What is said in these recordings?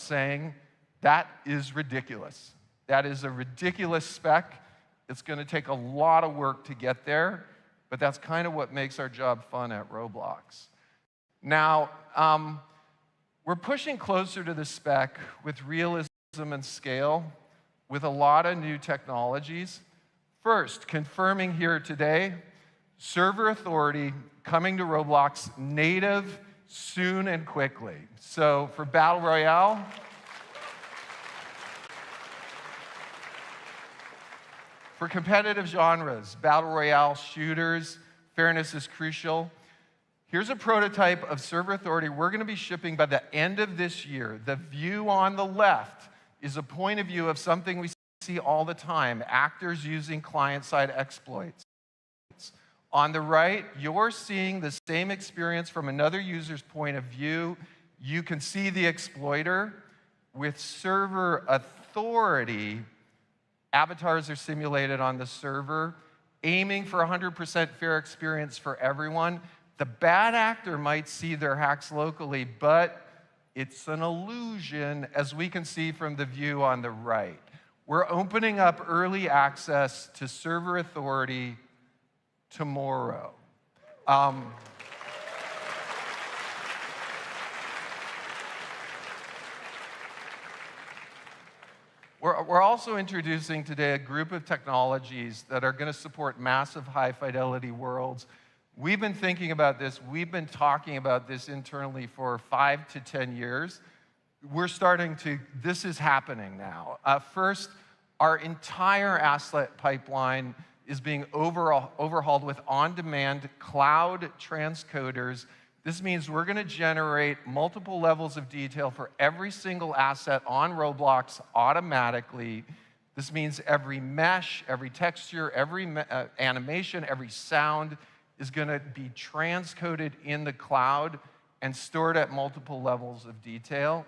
saying, that is ridiculous. That is a ridiculous spec. It's going to take a lot of work to get there, but that's kind of what makes our job fun at Roblox. Now, we're pushing closer to the spec with realism and scale with a lot of new technologies. First, confirming here today, server authority coming to Roblox native soon and quickly. So for Battle Royale, for competitive genres, Battle Royale, shooters, fairness is crucial. Here's a prototype of server authority we're going to be shipping by the end of this year. The view on the left is a point of view of something we see all the time, actors using client-side exploits. On the right, you're seeing the same experience from another user's point of view. You can see the exploiter. With server authority, avatars are simulated on the server, aiming for 100% fair experience for everyone. The bad actor might see their hacks locally, but it's an illusion, as we can see from the view on the right. We're opening up early access to server authority tomorrow. We're also introducing today a group of technologies that are going to support massive high-fidelity worlds. We've been thinking about this. We've been talking about this internally for 5 to 10 years. We're starting to, this is happening now. First, our entire asset pipeline is being overhauled with on-demand cloud transcoders. This means we're going to generate multiple levels of detail for every single asset on Roblox automatically. This means every mesh, every texture, every animation, every sound is going to be transcoded in the cloud and stored at multiple levels of detail.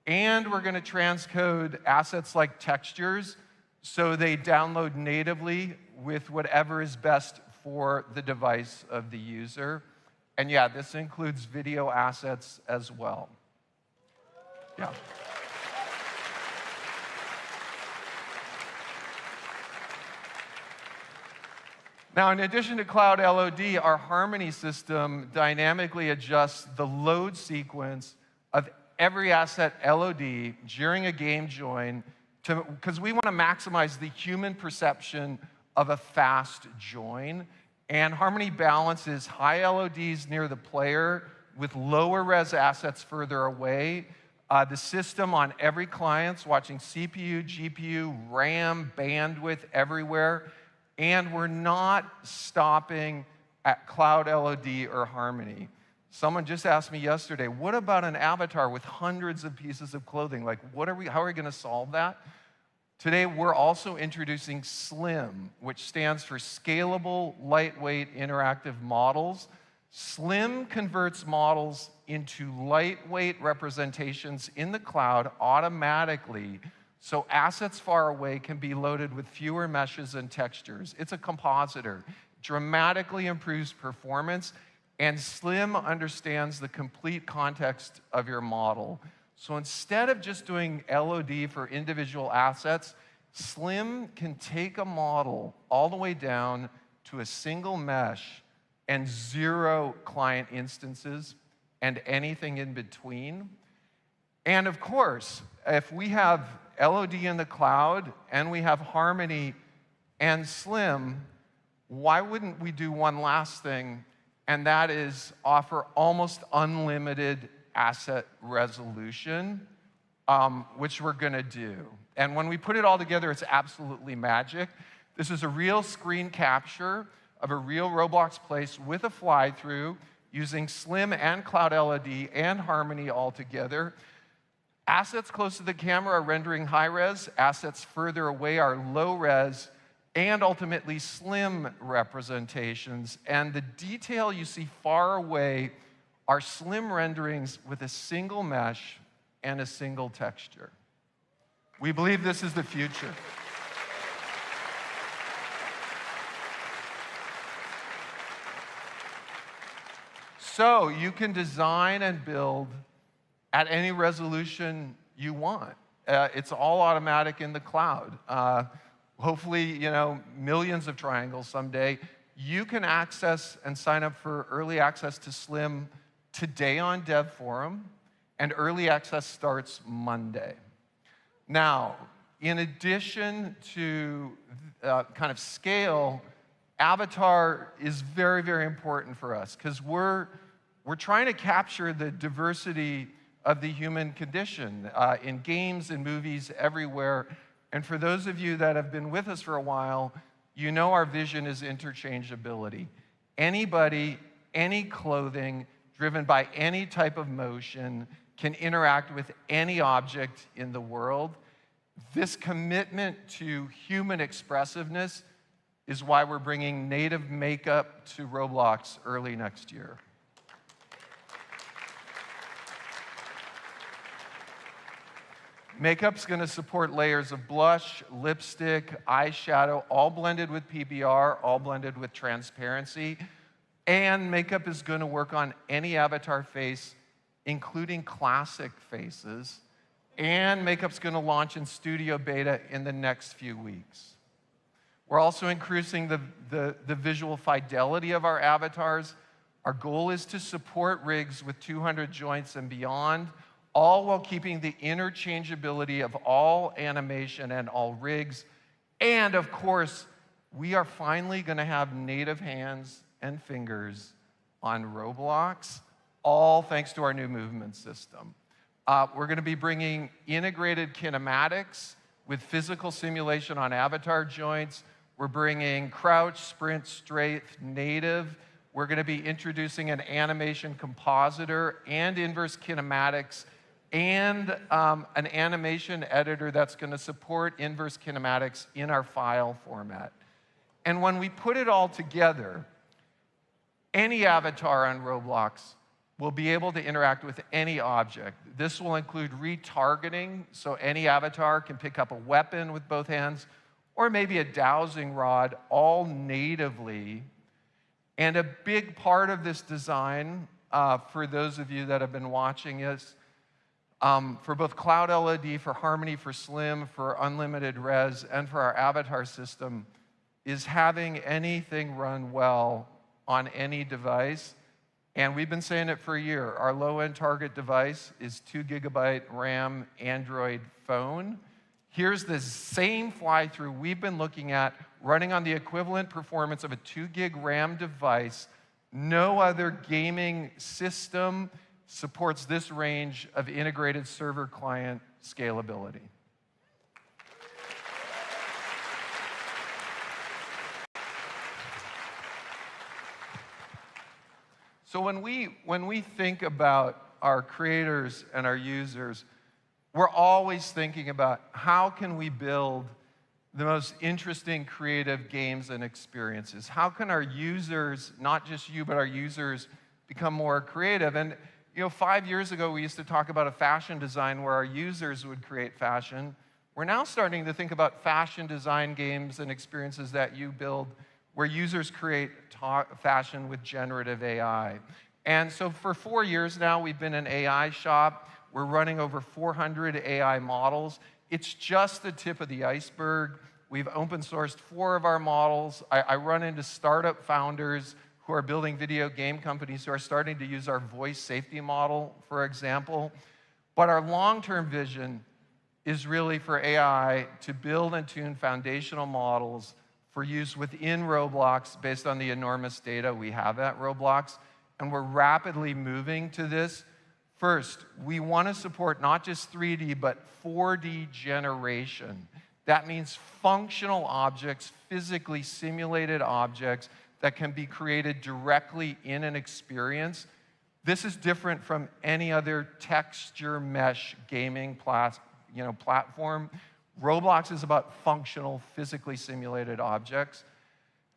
And we're going to transcode assets like textures so they download natively with whatever is best for the device of the user. And yeah, this includes video assets as well. Yeah. Now, in addition to Cloud LOD, our Harmony system dynamically adjusts the load sequence of every asset LOD during a game join because we want to maximize the human perception of a fast join. And Harmony balances high LODs near the player with lower res assets further away. The system on every client's watching CPU, GPU, RAM, bandwidth everywhere. And we're not stopping at Cloud LOD or Harmony. Someone just asked me yesterday, what about an avatar with hundreds of pieces of clothing? Like, how are we going to solve that? Today, we're also introducing SLIM, which stands for Scalable, Lightweight, Interactive Models. SLIM converts models into lightweight representations in the cloud automatically, so assets far away can be loaded with fewer meshes and textures. It's a compositor, dramatically improves performance, and SLIM understands the complete context of your model. So instead of just doing LOD for individual assets, SLIM can take a model all the way down to a single mesh and 0 client instances and anything in between. And of course, if we have LOD in the cloud and we have Harmony and SLIM, why wouldn't we do one last thing, and that is offer almost unlimited asset resolution, which we're going to do. And when we put it all together, it's absolutely magic. This is a real screen capture of a real Roblox place with a fly-through using SLIM and Cloud LOD and Harmony all together. Assets close to the camera are rendering high-res, assets further away are low-res, and ultimately SLIM representations. And the detail you see far away are SLIM renderings with a single mesh and a single texture. We believe this is the future. So you can design and build at any resolution you want. It's all automatic in the cloud. Hopefully, millions of triangles someday. You can access and sign up for early access to Slim today on Dev Forum, and early access starts Monday. Now, in addition to kind of scale, Avatar is very, very important for us because we're trying to capture the diversity of the human condition in games and movies everywhere. And for those of you that have been with us for a while, you know our vision is interchangeability. Anybody, any clothing, driven by any type of motion, can interact with any object in the world. This commitment to human expressiveness is why we're bringing native makeup to Roblox early next year. Makeup's going to support layers of blush, lipstick, eyeshadow, all blended with PBR, all blended with transparency. And makeup is going to work on any avatar face, including classic faces. And makeup's going to launch in studio beta in the next few weeks. We're also increasing the visual fidelity of our avatars. Our goal is to support rigs with 200 joints and beyond, all while keeping the interchangeability of all animation and all rigs. And of course, we are finally going to have native hands and fingers on Roblox, all thanks to our new movement system. We're going to be bringing integrated kinematics with physical simulation on avatar joints. We're bringing crouch, sprint, strafe, native. We're going to be introducing an animation compositor and inverse kinematics and an animation editor that's going to support inverse kinematics in our file format. And when we put it all together, any avatar on Roblox will be able to interact with any object. This will include retargeting, so any avatar can pick up a weapon with both hands, or maybe a dowsing rod, all natively. And a big part of this design, for those of you that have been watching us, for both Cloud LOD, for Harmony, for Slim, for Unlimited Res, and for our avatar system, is having anything run well on any device. And we've been saying it for a year. Our low-end target device is 2 GB RAM Android phone. Here's the same fly-through we've been looking at running on the equivalent performance of a 2 gig RAM device. No other gaming system supports this range of integrated server-client scalability. So when we think about our creators and our users, we're always thinking about how can we build the most interesting creative games and experiences? How can our users, not just you, but our users, become more creative? And 5 years ago, we used to talk about a fashion design where our users would create fashion. We're now starting to think about fashion design games and experiences that you build where users create fashion with generative AI. And so for 4 years now, we've been an AI shop. We're running over 400 AI models. It's just the tip of the iceberg. We've open sourced 4 of our models. I run into startup founders who are building video game companies who are starting to use our voice safety model, for example. But our long-term vision is really for AI to build and tune foundational models for use within Roblox based on the enormous data we have at Roblox. And we're rapidly moving to this. First, we want to support not just 3D, but 4D generation. That means functional objects, physically simulated objects that can be created directly in an experience. This is different from any other texture mesh gaming platform. Roblox is about functional, physically simulated objects.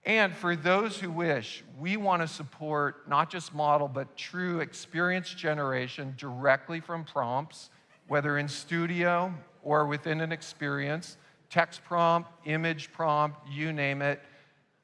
And for those who wish, we want to support not just model, but true experience generation directly from prompts, whether in studio or within an experience, text prompt, image prompt, you name it.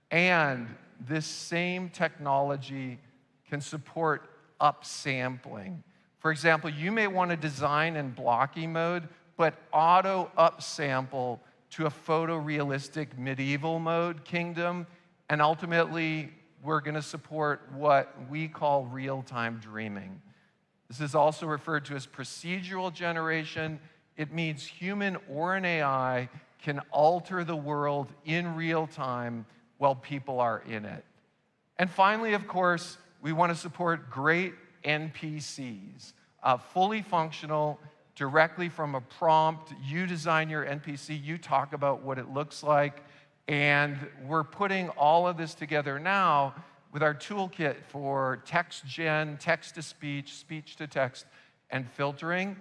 And this same technology can support upsampling. For example, you may want to design in blocky mode, but auto upsample to a photorealistic medieval mode kingdom, and ultimately, we're going to support what we call real-time dreaming. This is also referred to as procedural generation. It means human or an AI can alter the world in real time while people are in it. And finally, of course, we want to support great NPCs, fully functional, directly from a prompt. You design your NPC, you talk about what it looks like, and we're putting all of this together now with our toolkit for text gen, text-to-speech, speech-to-text, and filtering.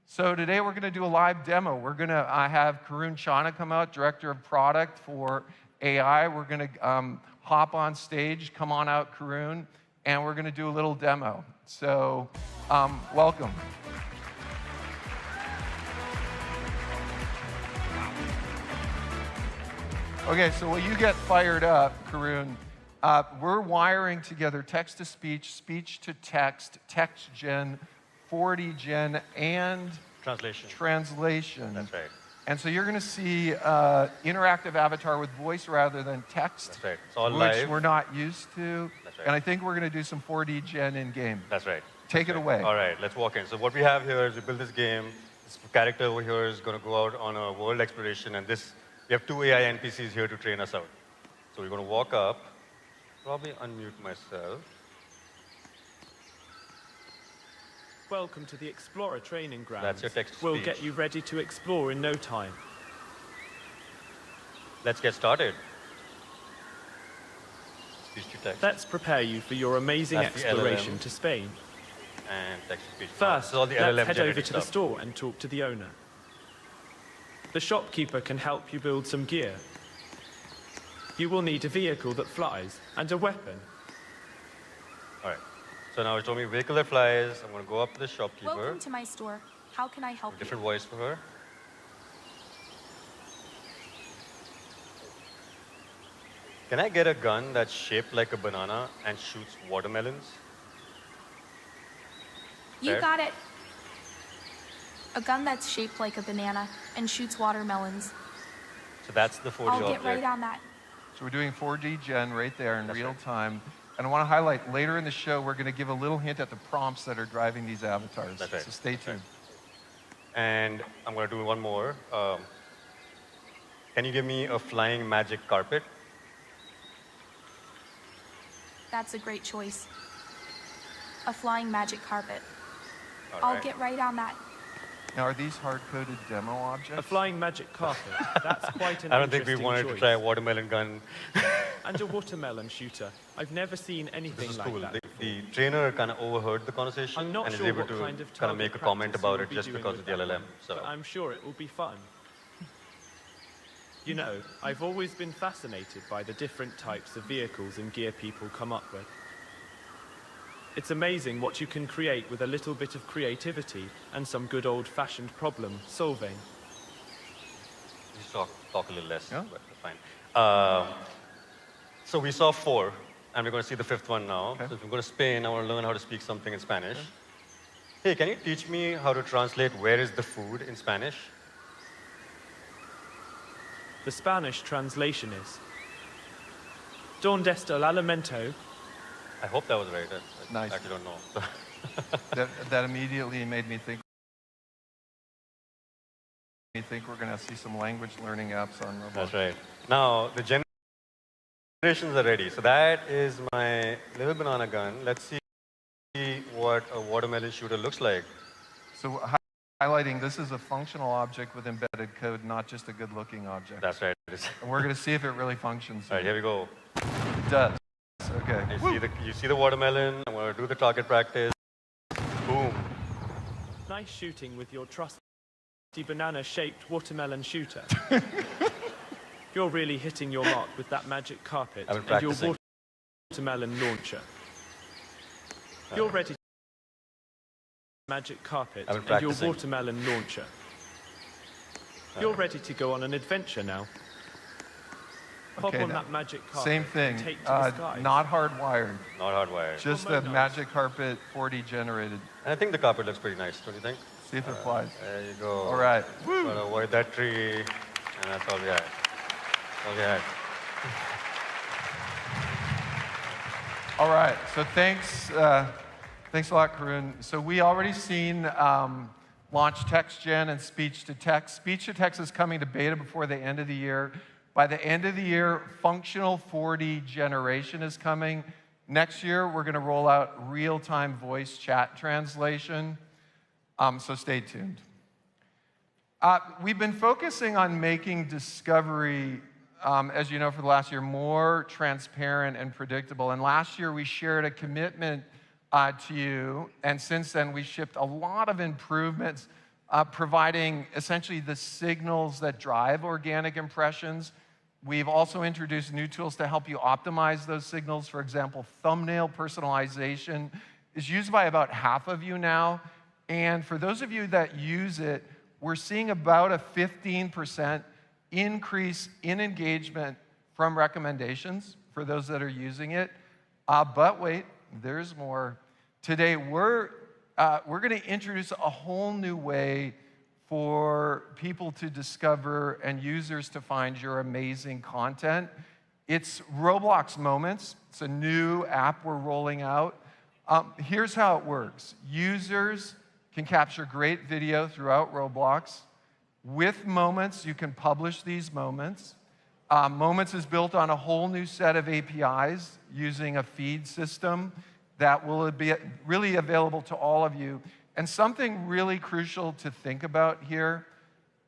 So today we're going to do a live demo. We're going to have Karun Chana come out, Director of Product for AI. We're going to hop on stage, come on out, Karun, and we're going to do a little demo. So welcome. Okay, so while you get fired up, Karun, we're wiring together text-to-speech, speech-to-text, text gen, 4D gen, and translation. That's right. And so you're going to see interactive avatar with voice rather than text. That's right. It's all which live. we're not used to. That's right. And I think we're going to do some 4D gen in-game. That's right. Take it away. All right, let's walk in. So what we have here is we build this game. This character over here is going to go out on a world exploration, and we have 2 AI NPCs here to train us out. So we're going to walk up, probably unmute myself. Welcome to the Explorer training grounds. That's your text-to-speech. We'll get you ready to explore in no time. Let's get started. Speech-to-text. Let's prepare you for your amazing That's the exploration LLM. to Spain. And text-to-speech. First, This is all the let's LLM head over generated to the stuff. store and talk to the owner. The shopkeeper can help you build some gear. You will need a vehicle that flies and a weapon. All right. So now it's told me vehicle that flies. I'm going to go up to the shopkeeper. Welcome to my store. How can I help you? Different voice for her. Can I get a gun that's shaped like a banana and shoots watermelons? You Fair? got it. A gun that's shaped like a banana and shoots watermelons. So that's the 4D I'll object. get right on that. So we're doing 4D gen right there in That's real right. time. And I want to highlight, later in the show, we're going to give a little hint at the prompts that are driving these avatars. That's right. So stay tuned. And I'm going to do one more. Can you give me a flying magic carpet? That's a great choice. A flying magic carpet. All I'll right. get right on that. Now, are these hard-coded demo objects? A flying magic carpet. That's quite an I don't think we interesting wanted choice. to try a watermelon gun. And a watermelon shooter. I've never seen This anything is like cool. that The before. trainer kind of overheard the conversation I'm not and sure is able what to kind of kind of make a target comment practice about you'll it be just doing because with of the that LLM. one, So but I'm sure it will be fun. You know, I've always been fascinated by the different types of vehicles and gear people come up with. It's amazing what you can create with a little bit of creativity and some good old-fashioned problem solving. just talk a little less, Yeah. but fine. So we saw 4, and we're going to see the 5th one now. Okay. So if we're going to Spain, I want to learn how to speak something in Spanish. Hey, can you teach me how to translate "where is the food" in Spanish? The Spanish translation is ¿Dónde está el alimento? I hope that was right. I Nice. actually don't know. That immediately made me think we're going to see some language learning apps on Roblox. That's right. Now, the generations are ready. So that is my little banana gun. Let's see what a watermelon shooter looks like. So highlighting, this is a functional object with embedded code, not just a good-looking object. That's right. And we're going to see if it really functions. All right, here we go. It does. Okay. You see the watermelon. I'm going to do the target practice. Boom. Nice shooting with your trusty banana-shaped watermelon shooter. You're really hitting your mark with that magic carpet I've been and your practicing. watermelon launcher. You're ready. Magic carpet I've been and your practicing. watermelon launcher. You're ready to go on an adventure now. Pop Okay, on that magic carpet. same thing. Take to the skies. Not hardwired. Not hardwired. Just Well, the nice. magic carpet 4D generated. And I think the carpet looks pretty nice, don't you think? See if it flies. There you go. All right. Gotta avoid that tree, and that's all we had. That's all we had. All right, so thanks a lot, Karun. So we already seen launch text gen and speech to text. Speech to text is coming to beta before the end of the year. By the end of the year, functional 4D generation is coming. Next year, we're going to roll out real-time voice chat translation. So stay tuned. We've been focusing on making discovery, as you know, for the last year, more transparent and predictable. And last year, we shared a commitment to you. And since then, we shipped a lot of improvements, providing essentially the signals that drive organic impressions. We've also introduced new tools to help you optimize those signals. For example, thumbnail personalization is used by about half of you now. And for those of you that use it, we're seeing about a 15% increase in engagement from recommendations for those that are using it. But wait, there's more. Today, we're going to introduce a whole new way for people to discover and users to find your amazing content. It's Roblox Moments. It's a new app we're rolling out. Here's how it works. Users can capture great video throughout Roblox. With Moments, you can publish these moments. Moments is built on a whole new set of APIs using a feed system that will be really available to all of you. And something really crucial to think about here,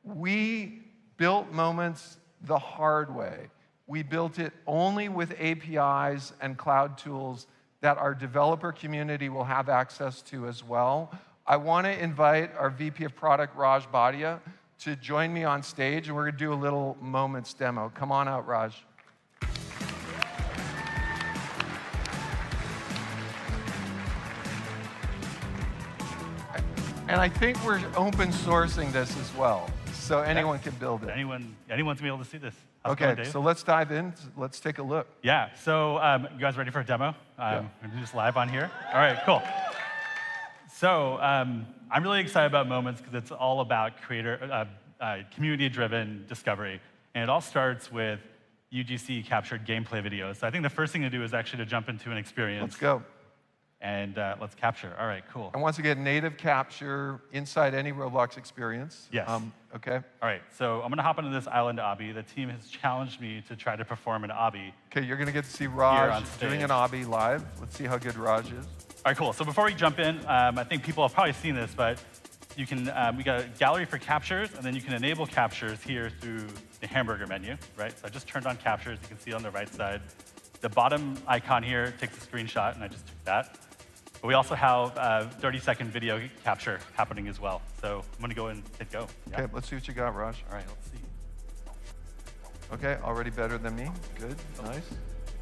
we built Moments the hard way. We built it only with APIs and cloud tools that our developer community will have access to as well. I want to invite our VP of Product, Raj Bhatia, to join me on stage, and we're going to do a little Moments demo. Come on out, Raj. And I think we're open sourcing this as well, so anyone can build it. Anyone's gonna be able to see this. How's it Okay, going, Dave? so let's dive in. Let's take a look. Yeah, so you guys ready for a demo? Yeah. We're gonna do this live on here. All right, cool. So I'm really excited about Moments because it's all about community-driven discovery. And it all starts with UGC captured gameplay videos. So I think the first thing to do is actually to jump into an experience. Let's go. And let's capture. All right, cool. And once again, native capture inside any Roblox experience. Yes. Okay. All right, so I'm gonna hop into this island obby. The team has challenged me to try to perform an obby. Okay, you're going to get to see on Raj stage. doing an obby live. Let's see how good Raj is. All right, cool. So before we jump in, I think people have probably seen this, but you can, we got a gallery for captures, and then you can enable captures here through the hamburger menu, right? So I just turned on captures. You can see it on the right side. The bottom icon here takes a screenshot, and I just took that. But we also have 30-second video capture happening as well. So I'm going to go and hit go. Yeah. Okay, let's see what you got, Raj. All right, let's see. Okay, already better than me. Good, nice.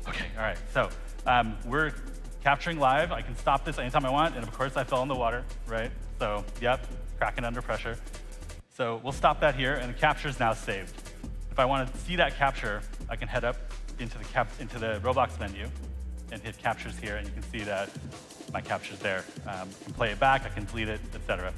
Okay, all right. So we're capturing live. I can stop this anytime I want. And of course, I fell in the water, right? So, yep, cracking under pressure. So we'll stop that here, and the capture is now saved. If I want to see that capture, I can head up into the Roblox menu and hit captures here, and you can see that my capture's there. I can play it back, I can delete it, etc.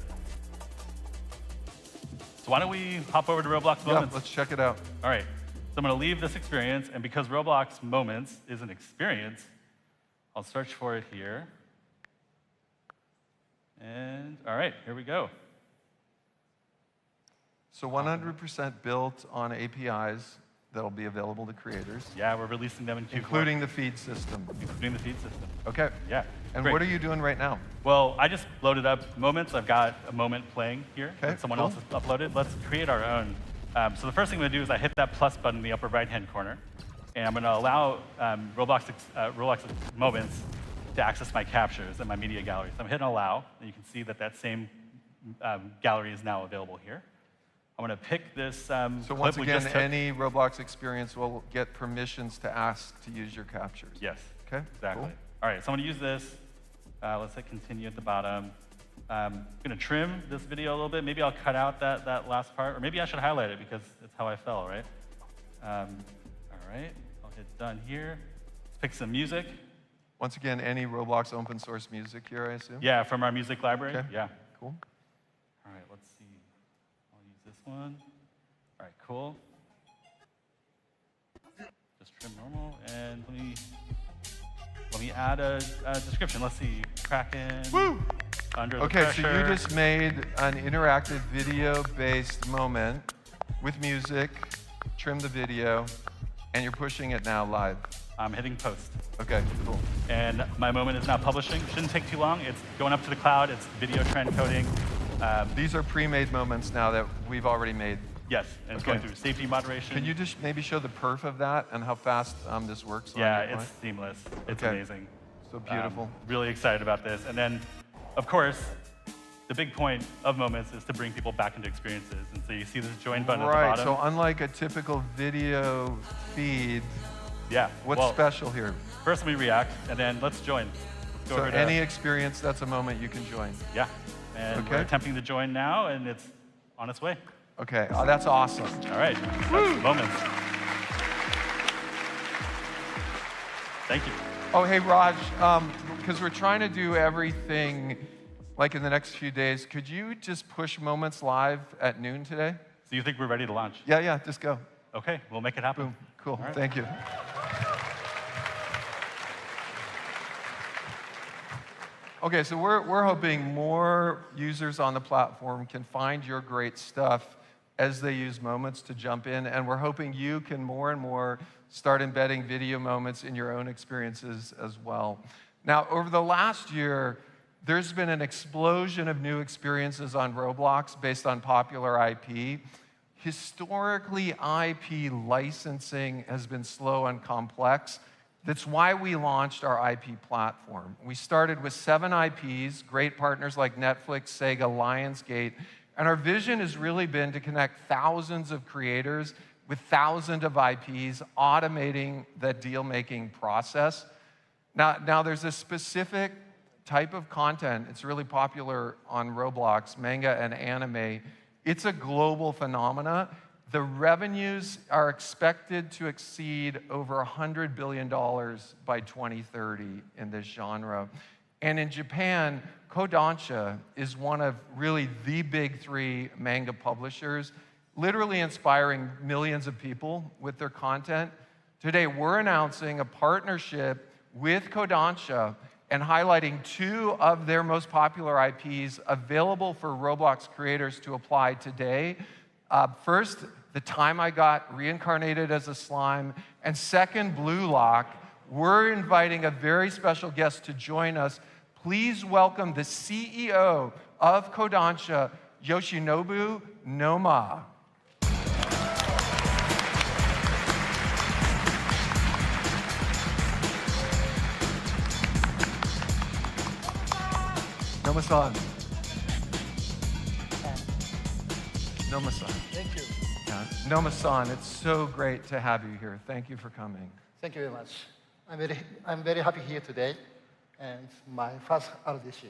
So why don't we hop over to Roblox Yeah, Moments? let's check it out. All right, so I'm gonna leave this experience, and because Roblox Moments is an experience, I'll search for it here. And all right, here we go. So 100% built on APIs that'll be available to creators, Yeah, we're releasing them in Q4. including the feed system. Including the feed system. Okay. Yeah. And great. what are you doing right now? Well, I just loaded up Moments. I've got a moment playing here Okay, that someone cool. else has uploaded. Let's create our own. So the first thing I'm going to do is I hit that plus button in the upper right-hand corner, and I'm going to allow Roblox Moments to access my captures and my media gallery. So I'm hitting allow, and you can see that that same gallery is now available here. I'm going to pick this So clip once we again, just took. any Roblox experience will get permissions to ask to use your captures. Yes. Okay, Exactly. cool. All right, so I'm going to use this. Let's hit continue at the bottom. I'm going to trim this video a little bit. Maybe I'll cut out that last part, or maybe I should highlight it because it's how I fell, right? All right, I'll hit done here. Let's pick some music. Once again, any Roblox open source music here, I assume? Yeah, from our music library. Okay. Yeah. Cool. All right, let's see. I'll use this one. All right, cool. Just trim normal, and let me add a description. Let's see, Kraken. Woo! Under the Okay, pressure. so you just made an interactive video-based moment with music, trim the video, and you're pushing it now live. I'm hitting post. Okay, cool. And my moment is now publishing. Shouldn't take too long. It's going up to the cloud. It's video trend coding. These are pre-made moments now that we've already made. Yes, and it's Okay. going through safety moderation. Can you just maybe show the perf of that and how fast this works? on Yeah, your it's phone? seamless. It's Okay. amazing. So beautiful. Really excited about this. And then, of course, the big point of moments is to bring people back into experiences. And so you see this join button Right, at the so bottom. unlike a typical video feed, Yeah. what's well, special here? First, let me react, and then let's join. Let's go So over to, any experience, that's a moment you can join. yeah. And Okay. we're attempting to join now, and it's on its way. Okay, that's awesome. All right. That's moments. Thank you. Oh, hey, Raj, because we're trying to do everything like in the next few days, could you just push Moments live at noon today? So you think we're ready to launch? Yeah, just go. Okay, we'll make it happen. Boom. Cool. All right. Thank you. Okay, so we're hoping more users on the platform can find your great stuff as they use Moments to jump in, and we're hoping you can more and more start embedding video moments in your own experiences as well. Now, over the last year, there's been an explosion of new experiences on Roblox based on popular IP. Historically, IP licensing has been slow and complex. That's why we launched our IP platform. We started with 7 IPs, great partners like Netflix, Sega, Lionsgate, and our vision has really been to connect thousands of creators with thousands of IPs, automating the deal-making process. Now there's a specific type of content. It's really popular on Roblox, manga and anime. It's a global phenomena. The revenues are expected to exceed over $100 billion by 2030 in this genre. And in Japan, Kodansha is one of really the big 3 manga publishers, literally inspiring millions of people with their content. Today, we're announcing a partnership with Kodansha and highlighting 2 of their most popular IPs available for Roblox creators to apply today. First, The Time I Got Reincarnated as a Slime, and second, Blue Lock. We're inviting a very special guest to join us. Please welcome the CEO of Kodansha, Yoshinobu Noma. Noma-san. Noma-san. Thank you. Yeah. Noma-san, it's so great to have you here. Thank you for coming. Thank you very much. I'm very happy here today, and my first RDC.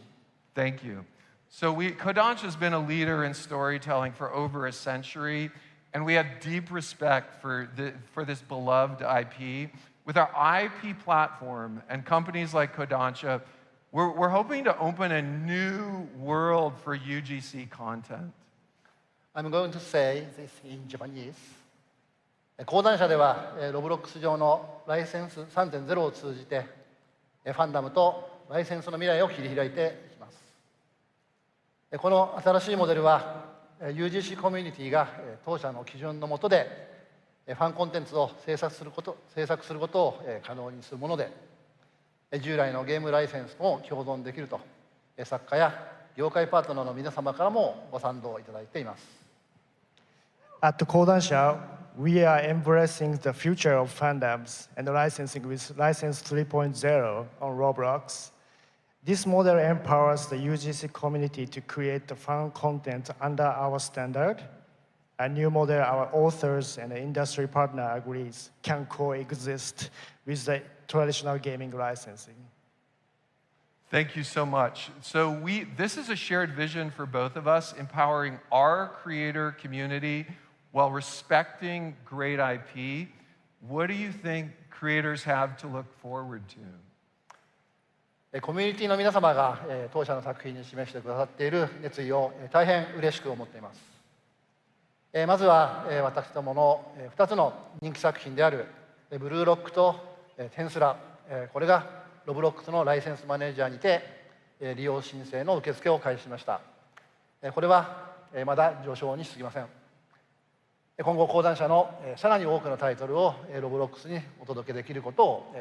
Thank you. So Kodansha has been a leader in storytelling for over a century, and we have deep respect for this beloved IP. With our IP platform and companies like Kodansha, we're hoping to open a new world for UGC content. I'm going to say this in Japanese. 講談社ではロブロックス上のライセンス 3.0 を通じてファンダムとライセンスの未来を切り開いていきます。この新しいモデルは UGC コミュニティが当社の基準の下でファンコンテンツを制作することを可能にするもので、従来のゲームライセンスとも共存できると作家や業界パートナーの皆様からもご賛同いただいています。At Kodansha, we are embracing the future of fandoms and licensing with License 3.0 on Roblox. This model empowers the UGC community to create the fan content under our standard. A new model our authors and the industry partner agrees can coexist with the traditional gaming licensing. Thank you so much. So this is a shared vision for both of us, empowering our creator community while respecting great IP. what do you think creators have to look forward to? コミュニティの皆様が当社の作品に示してくださっている熱意を大変嬉しく思っています。まずは私どもの2つの人気作品であるブルーロックとテンスラ、これがロブロックスのライセンスマネージャーにて利用申請の受付を開始しました。これはまだ序章に過ぎません。今後講談社のさらに多くのタイトルをロブロックスにお届けできることを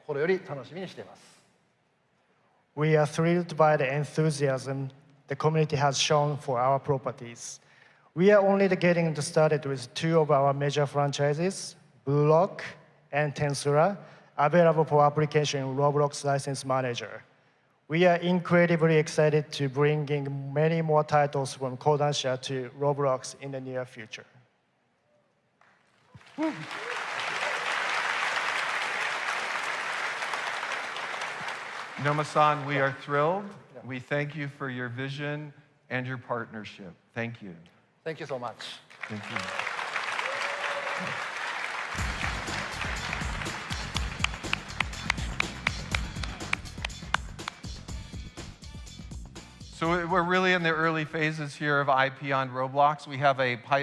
心より楽しみにしています。We are thrilled by the enthusiasm the community has shown for our properties. We are only getting started with two of our major franchises, Blue Lock and Tensura, available for application in Roblox License Manager. We are incredibly excited to bring in many more titles from Kodansha to Roblox in the near future. Noma-san, we are thrilled. We thank you for your vision and your partnership. Thank you. Thank you so much. Thank you. So we're really in the early phases here of IP on Roblox. We have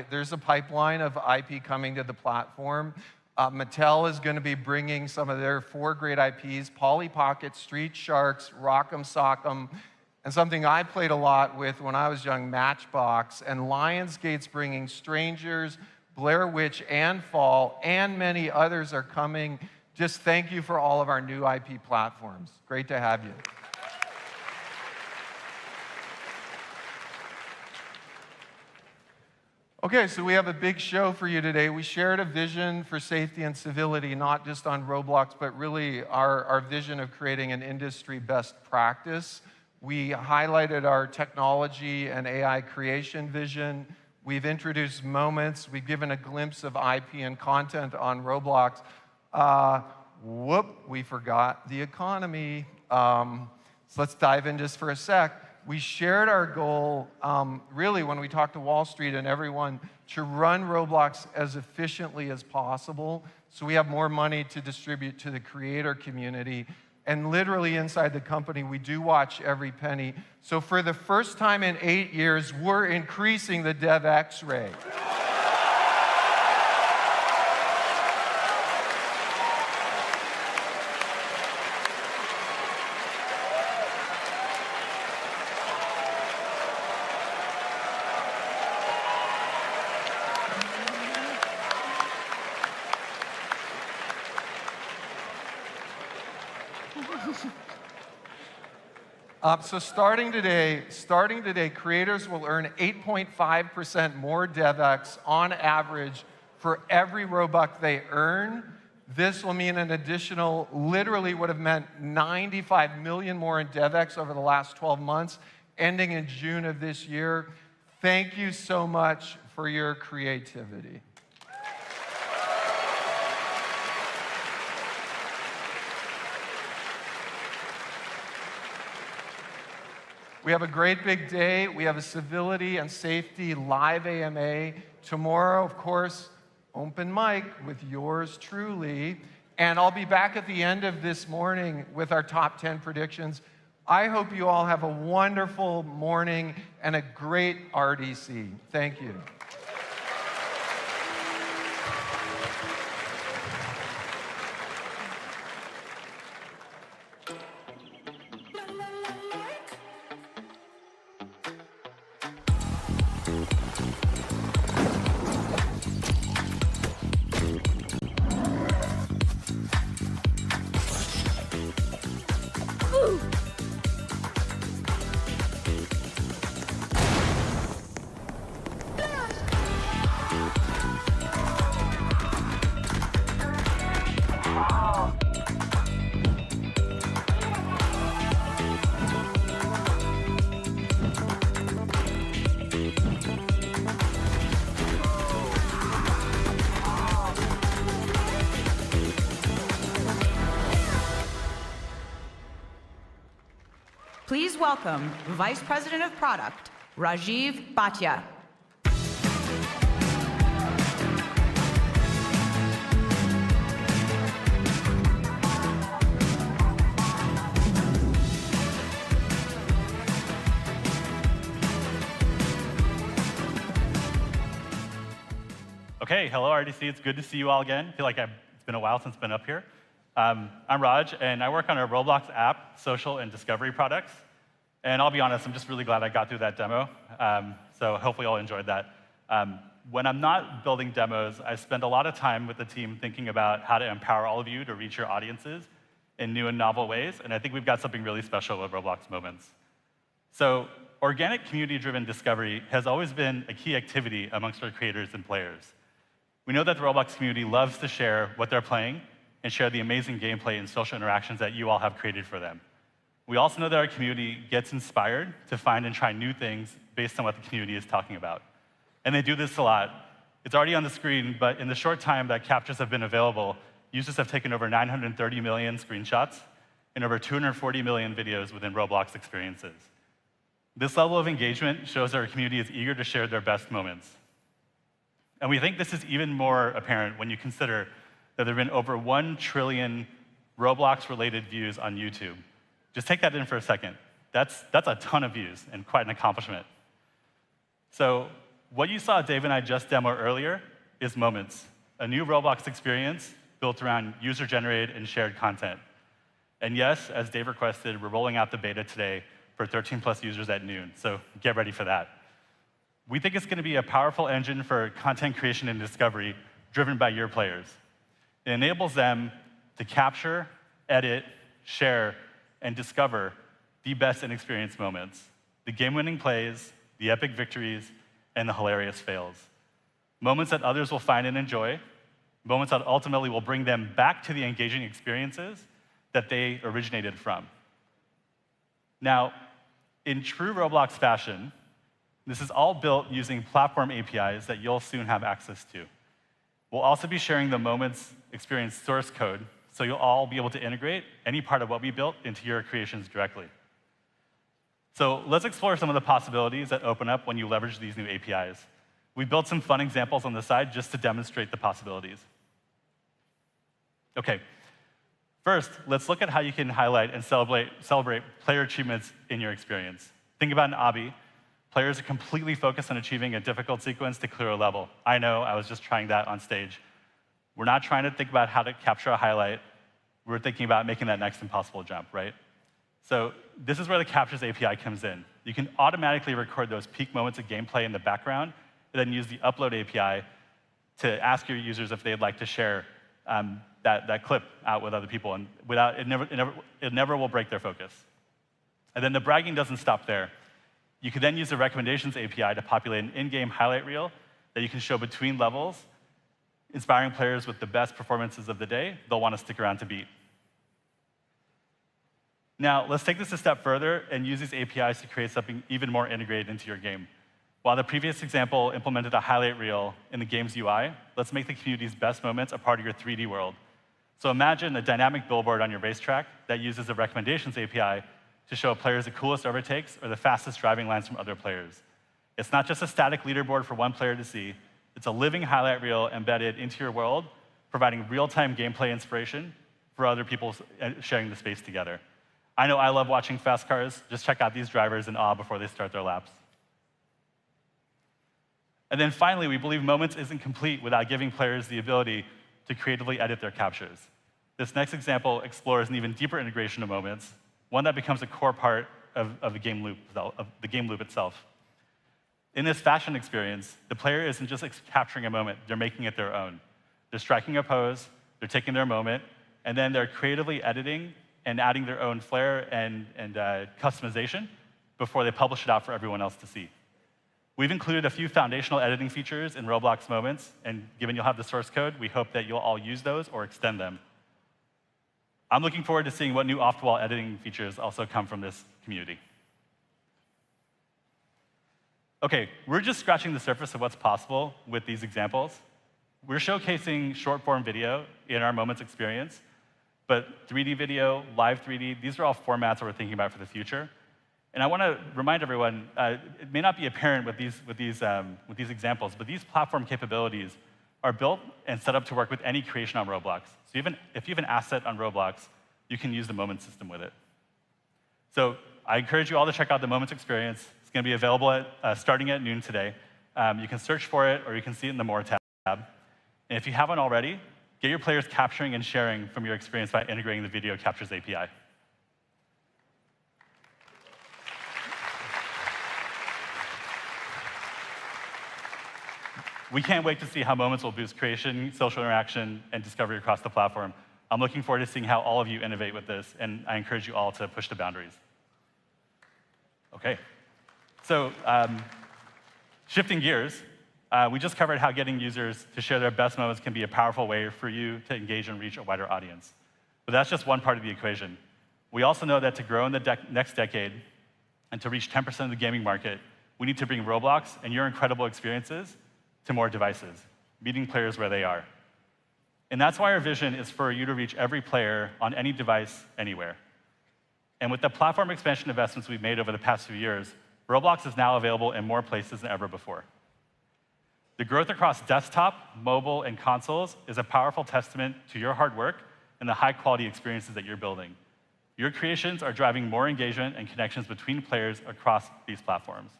there's a pipeline of IP coming to the platform. Mattel is going to be bringing some of their 4 great IPs, Polly Pocket, Street Sharks, Rock'em Sock'em, and something I played a lot with when I was young, Matchbox. And Lionsgate's bringing Strangers, Blair Witch, and Fall, and many others are coming. Just thank you for all of our new IP platforms. Great to have you. Okay, so we have a big show for you today. We shared a vision for safety and civility, not just on Roblox, but really our vision of creating an industry best practice. We highlighted our technology and AI creation vision. We've introduced moments. We've given a glimpse of IP and content on Roblox. We forgot the economy. So let's dive in just for a sec. We shared our goal, really, when we talked to Wall Street and everyone, to run Roblox as efficiently as possible so we have more money to distribute to the creator community. And literally inside the company, we do watch every penny. So for the first time in 8 years, we're increasing the DevX rate. So starting today, creators will earn 8.5% more DevX on average for every Robux they earn. This will mean an additional, literally would have meant 95 million more in DevX over the last 12 months, ending in June of this year. Thank you so much for your creativity. We have a great big day. We have a civility and safety live AMA. Tomorrow, of course, open mic with yours truly. And I'll be back at the end of this morning with our top 10 predictions. I hope you all have a wonderful morning and a great RDC. Thank you. Please welcome Vice President of Product, Rajiv Bhatia. Okay, hello RDC, it's good to see you all again. I feel like it's been a while since I've been up here. I'm Raj, and I work on our Roblox app, social, and discovery products. And I'll be honest, I'm just really glad I got through that demo. So hopefully you all enjoyed that. When I'm not building demos, I spend a lot of time with the team thinking about how to empower all of you to reach your audiences in new and novel ways, and I think we've got something really special with Roblox Moments. So organic community-driven discovery has always been a key activity amongst our creators and players. We know that the Roblox community loves to share what they're playing and share the amazing gameplay and social interactions that you all have created for them. We also know that our community gets inspired to find and try new things based on what the community is talking about. And they do this a lot. It's already on the screen, but in the short time that captures have been available, users have taken over 930 million screenshots and over 240 million videos within Roblox experiences. This level of engagement shows our community is eager to share their best moments. And we think this is even more apparent when you consider that there have been over 1 trillion Roblox-related views on YouTube. Just take that in for a second. That's a ton of views and quite an accomplishment. So what you saw Dave and I just demo earlier is Moments, a new Roblox experience built around user-generated and shared content. And yes, as Dave requested, we're rolling out the beta today for 13+ users at noon, so get ready for that. We think it's going to be a powerful engine for content creation and discovery driven by your players. It enables them to capture, edit, share, and discover the best in-experience moments, the game-winning plays, the epic victories, and the hilarious fails. Moments that others will find and enjoy, moments that ultimately will bring them back to the engaging experiences that they originated from. Now, in true Roblox fashion, this is all built using platform APIs that you'll soon have access to. We'll also be sharing the Moments experience source code, so you'll all be able to integrate any part of what we built into your creations directly. So let's explore some of the possibilities that open up when you leverage these new APIs. We built some fun examples on the side just to demonstrate the possibilities. OK, first, let's look at how you can highlight and celebrate player achievements in your experience. Think about an obby. Players are completely focused on achieving a difficult sequence to clear a level. I know, I was just trying that on stage. We're not trying to think about how to capture a highlight. We're thinking about making that next impossible jump, right? So this is where the Captures API comes in. You can automatically record those peak moments of gameplay in the background, and then use the Upload API to ask your users if they'd like to share that clip out with other people, and it never will break their focus. And then the bragging doesn't stop there. You can then use the Recommendations API to populate an in-game highlight reel that you can show between levels, inspiring players with the best performances of the day they'll want to stick around to beat. Now, let's take this a step further and use these APIs to create something even more integrated into your game. While the previous example implemented a highlight reel in the game's UI, let's make the community's best moments a part of your 3D world. So imagine a dynamic billboard on your racetrack that uses the Recommendations API to show players the coolest overtakes or the fastest driving lines from other players. It's not just a static leaderboard for one player to see. It's a living highlight reel embedded into your world, providing real-time gameplay inspiration for other people sharing the space together. I know I love watching fast cars. Just check out these drivers in awe before they start their laps. And then finally, we believe Moments isn't complete without giving players the ability to creatively edit their captures. This next example explores an even deeper integration of Moments, one that becomes a core part of the game loop itself. In this fashion experience, the player isn't just capturing a moment, they're making it their own. They're striking a pose, they're taking their moment, and then they're creatively editing and adding their own flair and customization before they publish it out for everyone else to see. We've included a few foundational editing features in Roblox Moments, and given you'll have the source code, we hope that you'll all use those or extend them. I'm looking forward to seeing what new off-the-wall editing features also come from this community. OK, we're just scratching the surface of what's possible with these examples. We're showcasing short-form video in our Moments experience, but 3D video, live 3D, these are all formats that we're thinking about for the future. And I want to remind everyone, it may not be apparent with these examples, but these platform capabilities are built and set up to work with any creation on Roblox. So even if you have an asset on Roblox, you can use the Moments system with it. So I encourage you all to check out the Moments experience. It's going to be available starting at noon today. You can search for it, or you can see it in the More tab. And if you haven't already, get your players capturing and sharing from your experience by integrating the Video Captures API. We can't wait to see how Moments will boost creation, social interaction, and discovery across the platform. I'm looking forward to seeing how all of you innovate with this, and I encourage you all to push the boundaries. OK. So shifting gears, we just covered how getting users to share their best moments can be a powerful way for you to engage and reach a wider audience. But that's just one part of the equation. We also know that to grow in the next decade and to reach 10% of the gaming market, we need to bring Roblox and your incredible experiences to more devices, meeting players where they are. And that's why our vision is for you to reach every player on any device, anywhere. And with the platform expansion investments we've made over the past few years, Roblox is now available in more places than ever before. The growth across desktop, mobile, and consoles is a powerful testament to your hard work and the high-quality experiences that you're building. Your creations are driving more engagement and connections between players across these platforms.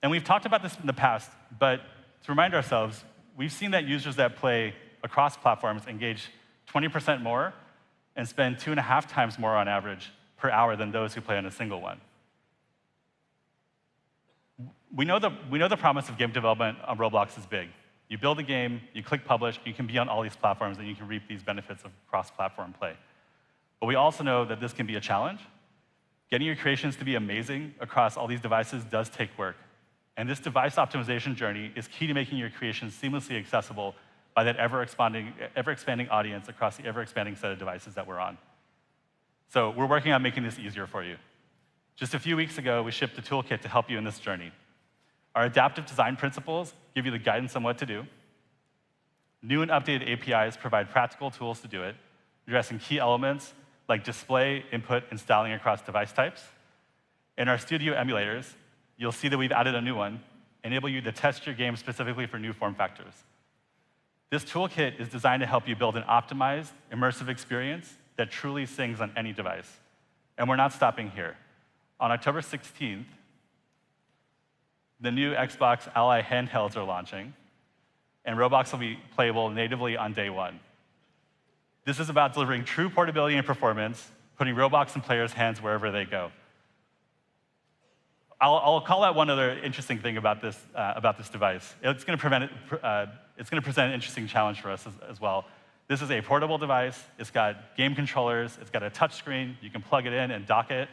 And we've talked about this in the past, but to remind ourselves, we've seen that users that play across platforms engage 20% more and spend 2.5 times more on average per hour than those who play on a single one. We know the promise of game development on Roblox is big. You build a game, you click publish, you can be on all these platforms, and you can reap these benefits of cross-platform play. But we also know that this can be a challenge. Getting your creations to be amazing across all these devices does take work. And this device optimization journey is key to making your creations seamlessly accessible by that ever-expanding audience across the ever-expanding set of devices that we're on. So we're working on making this easier for you. Just a few weeks ago, we shipped a toolkit to help you in this journey. Our adaptive design principles give you the guidance on what to do. New and updated APIs provide practical tools to do it, addressing key elements like display, input, and styling across device types. In our studio emulators, you'll see that we've added a new one, enable you to test your game specifically for new form factors. This toolkit is designed to help you build an optimized, immersive experience that truly sings on any device. And we're not stopping here. On October 16th, the new Xbox Ally handhelds are launching, and Roblox will be playable natively on day one. This is about delivering true portability and performance, putting Roblox in players' hands wherever they go. I'll call out one other interesting thing about this device. It's going to present an interesting challenge for us as well. This is a portable device. It's got game controllers. It's got a touch screen. You can plug it in and dock it.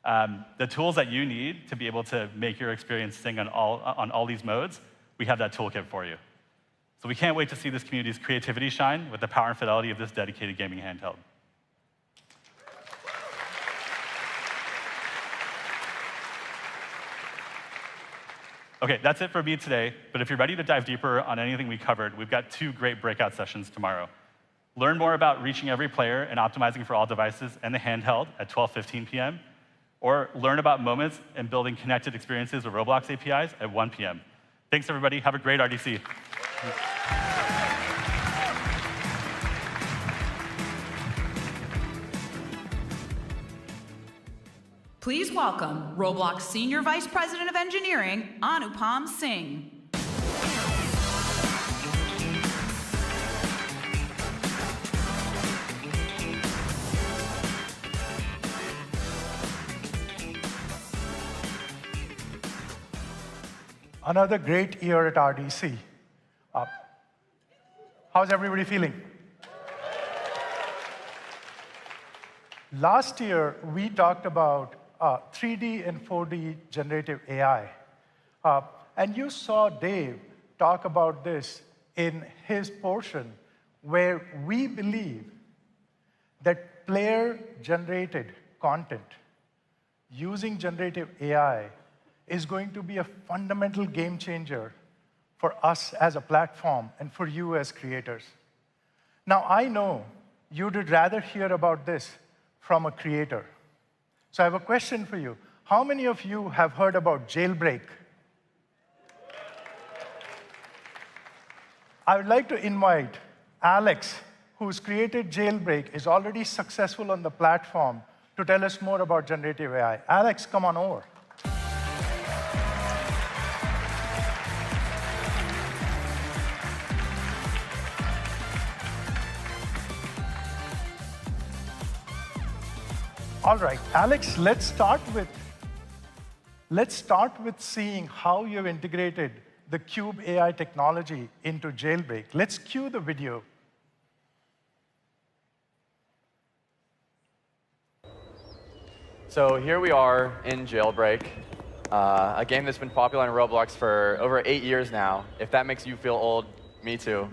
The tools that you need to be able to make your experience sing on all these modes, we have that toolkit for you. So we can't wait to see this community's creativity shine with the power and fidelity of this dedicated gaming handheld. OK, that's it for me today. But if you're ready to dive deeper on anything we covered, we've got 2 great breakout sessions tomorrow. Learn more about reaching every player and optimizing for all devices and the handheld at 12:15 p.m. Or learn about moments and building connected experiences with Roblox APIs at 1 p.m. Thanks, everybody. Have a great RDC. Please welcome Roblox Senior Vice President of Engineering, Anupam Singh. Another great year at RDC. How's everybody feeling? Last year, we talked about 3D and 4D generative AI. And you saw Dave talk about this in his portion, where we believe that player-generated content using generative AI is going to be a fundamental game changer for us as a platform and for you as creators. Now, I know you'd rather hear about this from a creator. So I have a question for you. How many of you have heard about Jailbreak? I would like to invite Alex, who's created Jailbreak, is already successful on the platform, to tell us more about generative AI. Alex, come on over. All right, Alex, let's start with seeing how you've integrated the Cube AI technology into Jailbreak. Let's cue the video. So here we are in Jailbreak, a game that's been popular in Roblox for over 8 years now. If that makes you feel old, me too.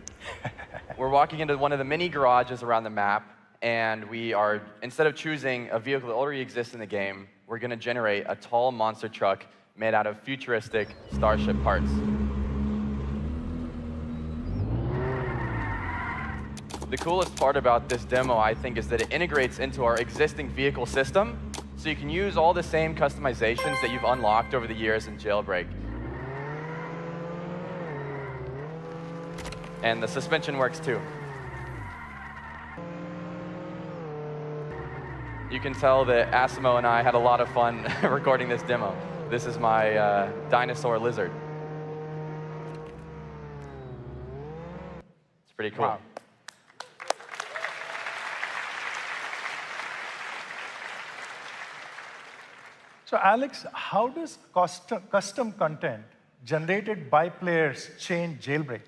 We're walking into one of the mini garages around the map, and we are, instead of choosing a vehicle that already exists in the game, we're going to generate a tall monster truck made out of futuristic starship parts. The coolest part about this demo, I think, is that it integrates into our existing vehicle system, so you can use all the same customizations that you've unlocked over the years in Jailbreak. And the suspension works too. You can tell that Asimo and I had a lot of fun recording this demo. This is my dinosaur lizard. It's pretty cool. Wow. So Alex, how does custom content generated by players change Jailbreak?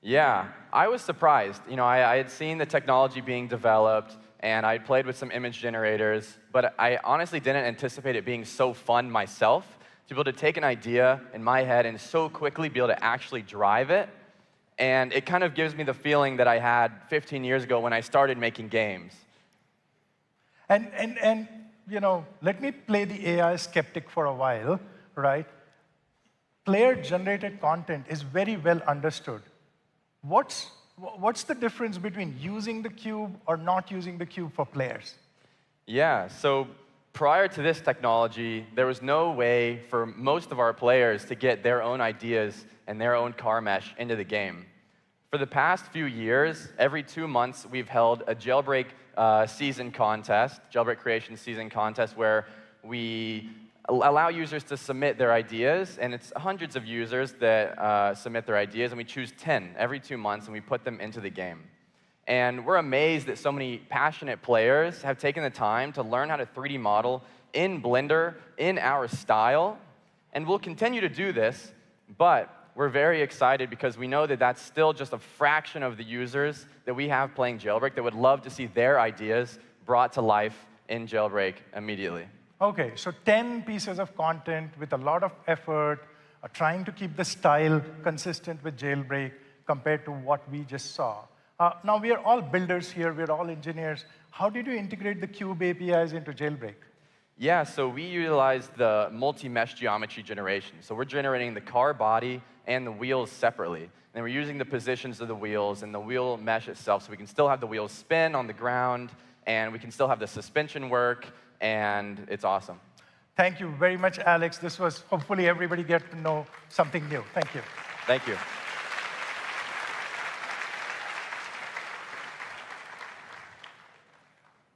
Yeah, I was surprised. You know, I had seen the technology being developed, and I played with some image generators, but I honestly didn't anticipate it being so fun myself, to be able to take an idea in my head and so quickly be able to actually drive it. And it kind of gives me the feeling that I had 15 years ago when I started making games. And you know, let me play the AI skeptic for a while, right? Player-generated content is very well understood. What's the difference between using the cube or not using the cube for players? Yeah, so prior to this technology, there was no way for most of our players to get their own ideas and their own car mesh into the game. For the past few years, every 2 months, we've held a Jailbreak season contest, Jailbreak Creation Season contest, where we allow users to submit their ideas, and it's hundreds of users that submit their ideas, and we choose 10 every 2 months, and we put them into the game. And we're amazed that so many passionate players have taken the time to learn how to 3D model in Blender, in our style, and we'll continue to do this, but we're very excited because we know that that's still just a fraction of the users that we have playing Jailbreak that would love to see their ideas brought to life in Jailbreak immediately. Okay, so 10 pieces of content with a lot of effort, trying to keep the style consistent with Jailbreak compared to what we just saw. Now, we are all builders here. We're all engineers. How did you integrate the Cube APIs into Jailbreak? Yeah, so we utilize the multi-mesh geometry generation. So we're generating the car body and the wheels separately. And we're using the positions of the wheels and the wheel mesh itself so we can still have the wheels spin on the ground, and we can still have the suspension work, and it's awesome. Thank you very much, Alex. This was, hopefully, everybody get to know something new. Thank you. Thank you.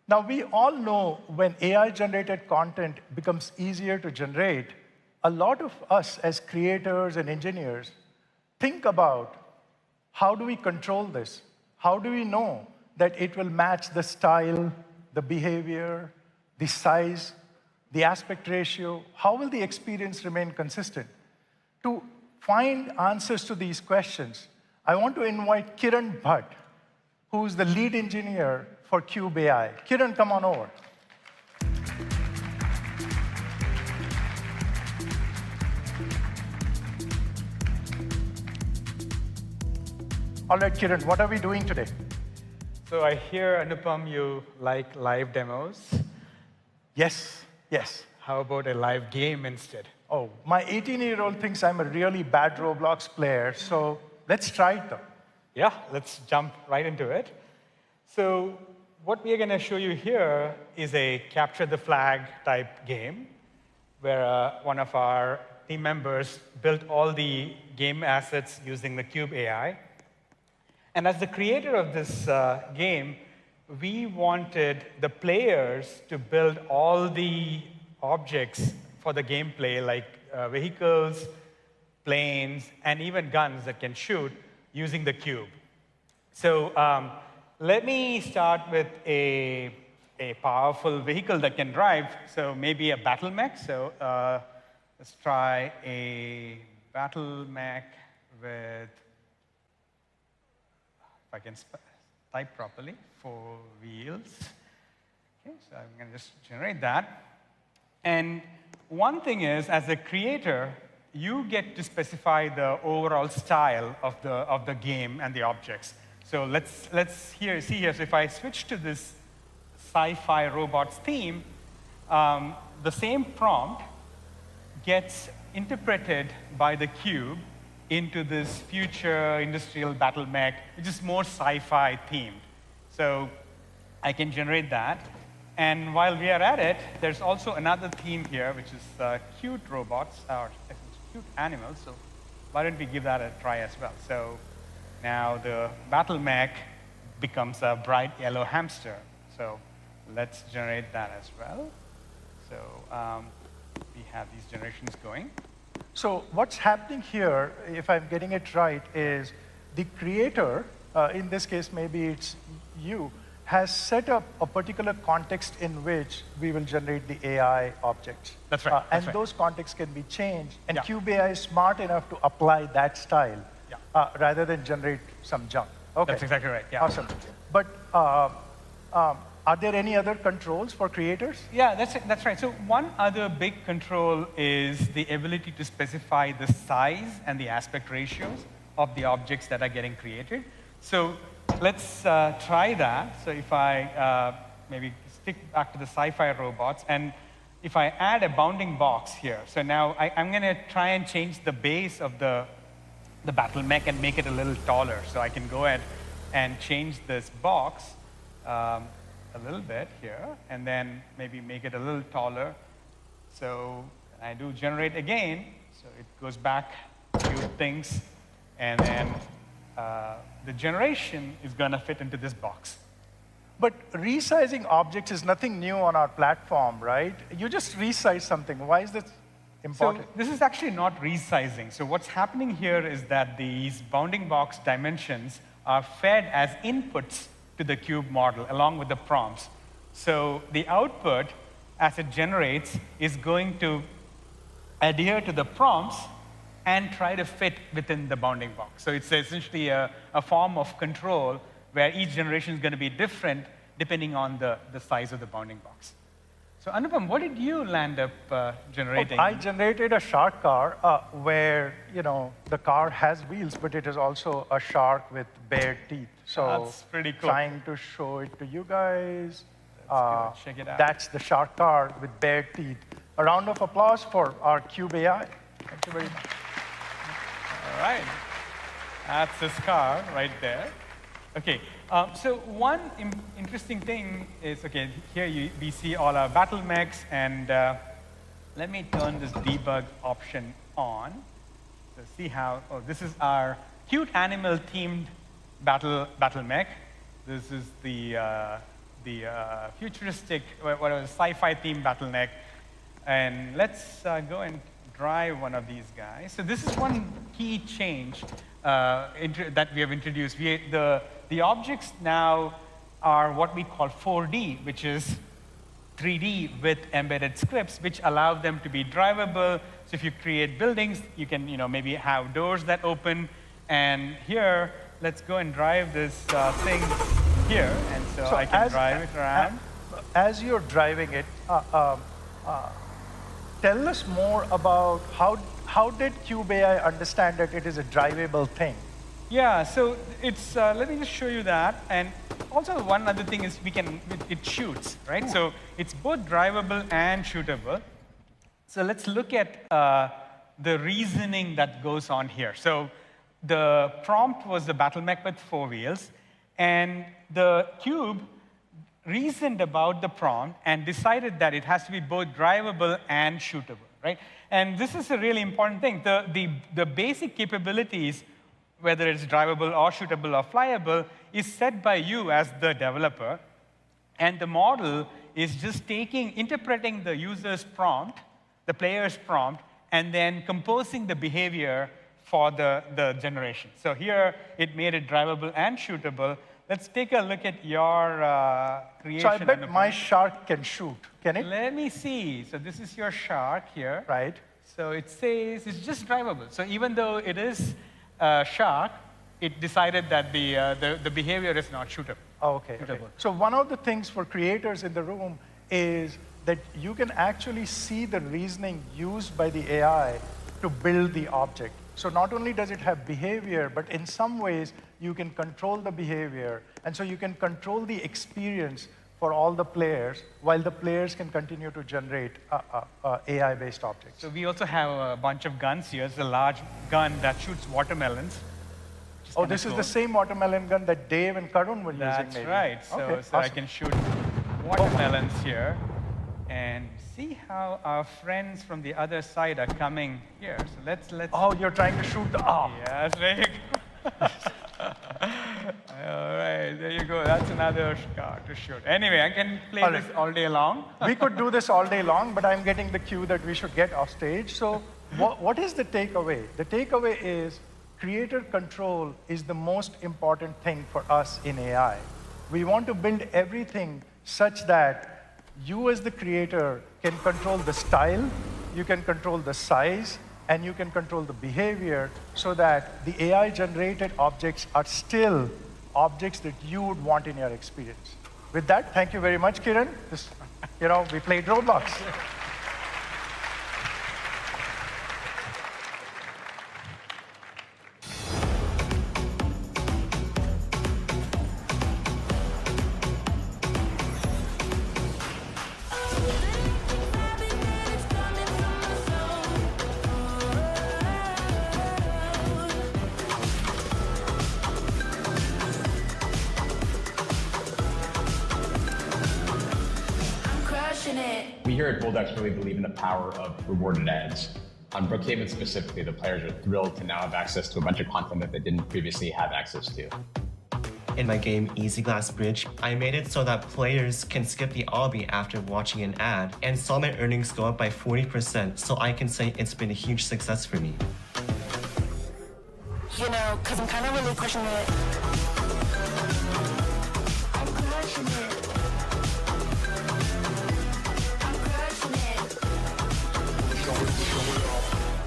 Now, we all know when AI-generated content becomes easier to generate, a lot of us as creators and engineers think about how do we control this? How do we know that it will match the style, the behavior, the size, the aspect ratio? How will the experience remain consistent? To find answers to these questions, I want to invite Kiran Bhatt, who's the lead engineer for Cube AI. Kiran, come on over. All right, Kiran, what are we doing today? So I hear, Anupam, you like live demos. Yes, yes. How about a live game instead? Oh, my 18-year-old thinks I'm a really bad Roblox player, so let's try it, though. Yeah, let's jump right into it. So what we are going to show you here is a capture the flag type game, where one of our team members built all the game assets using the Cube AI. And as the creator of this game, we wanted the players to build all the objects for the gameplay, like vehicles, planes, and even guns that can shoot using the cube. So let me start with a a powerful vehicle that can drive, so maybe a battle mech. So let's try a battle mech with, if I can type properly, 4 wheels. Okay, so I'm going to just generate that. And one thing is, as a creator, you get to specify the overall style of the game and the objects. So let's see here. So if I switch to this sci-fi robots theme, the same prompt gets interpreted by the cube into this future industrial battle mech, which is more sci-fi themed. So I can generate that. And while we are at it, there's also another theme here, which is cute robots, or cute animals. So why don't we give that a try as well? So now the battle mech becomes a bright yellow hamster. So let's generate that as well. So we have these generations going. So what's happening here, if I'm getting it right, is the creator, in this case maybe it's you, has set up a particular context in which we will generate the AI objects. That's right. And those contexts can be changed, and Cube AI is smart enough to apply that style rather than generate some junk. Okay. That's exactly right. Yeah. Awesome. But are there any other controls for creators? Yeah, that's right. So one other big control is the ability to specify the size and the aspect ratios of the objects that are getting created. So let's try that. So if I maybe stick back to the sci-fi robots, and if I add a bounding box here, so now I'm going to try and change the base of the battle mech and make it a little taller. So I can go ahead and change this box a little bit here, and then maybe make it a little taller. So I do generate again, so it goes back to things, and then the generation is going to fit into this box. But resizing objects is nothing new on our platform, right? You just resize something. Why is this important? So this is actually not resizing. So what's happening here is that these bounding box dimensions are fed as inputs to the cube model along with the prompts. So the output, as it generates, is going to adhere to the prompts and try to fit within the bounding box. So it's essentially a form of control where each generation is going to be different depending on the size of the bounding box. So Anupam, what did you land up generating? I generated a shark car where the car has wheels, but it is also a shark with bared teeth. So that's pretty cool. Trying to show it to you guys. Check it out. That's the shark car with bared teeth. A round of applause for our Cube AI. Thank you very much. All right. That's this car right there. OK, so one interesting thing is, OK, here we see all our battle mechs. And let me turn this debug option on. So see how, this is our cute animal-themed battle mech. This is the futuristic, whatever, sci-fi themed battle mech. And let's go and drive one of these guys. So this is one key change that we have introduced. The objects now are what we call 4D, which is 3D with embedded scripts, which allow them to be drivable. So if you create buildings, you can maybe have doors that open. And here, let's go and drive this thing here. And so I can drive it around. As you're driving it, tell us more about how did Cube AI understand that it is a drivable thing? Yeah, so it's, let me just show you that. And also one other thing is it shoots, right? Ooh. So it's both drivable and shootable. So let's look at the reasoning that goes on here. So the prompt was the battle mech with 4 wheels. And the cube reasoned about the prompt and decided that it has to be both drivable and shootable, right? And this is a really important thing. The basic capabilities, whether it's drivable or shootable or flyable, is set by you as the developer. And the model is just interpreting the user's prompt, the player's prompt, and then composing the behavior for the generation. So here, it made it drivable and shootable. let's take a look at your creation. So I bet my shark can shoot. Can it? Let me see. So this is your shark here. Right. So it says it's just drivable. So even though it is a shark, it decided that the behavior is not shootable. Oh, okay. So one of the things for creators in the room is that you can actually see the reasoning used by the AI to build the object. So not only does it have behavior, but in some ways you can control the behavior. And so you can control the experience for all the players, while the players can continue to generate AI-based objects. So we also have a bunch of guns here. It's a large gun that shoots watermelons. Oh, this is the same watermelon gun that Dave and Karun were using, maybe. That's right. So, Okay, so I awesome. can shoot watermelons here. And see how our friends from the other side are coming here. So let's. Oh, you're trying to shoot the. Oh. Yes, there you go. All right, there you go. That's another car to shoot. Anyway, I can play this all day long. We could do this all day long, but I'm getting the cue that we should get off stage. So what is the takeaway? The takeaway is creator control is the most important thing for us in AI. We want to build everything such that you as the creator can control the style, you can control the size, and you can control the behavior so that the AI-generated objects are still objects that you would want in your experience. With that, thank you very much, Kiran. We played Roblox. We here at Bulldogs really believe in the power of rewarded ads. On Brookhaven specifically, the players are thrilled to now have access to a bunch of content that they didn't previously have access to. In my game Easy Glass Bridge, I made it so that players can skip the obby after watching an ad and saw my earnings go up by 40%, so I can say it's been a huge success for me. You know, because I'm kind of really pushing it. I'm crushing it.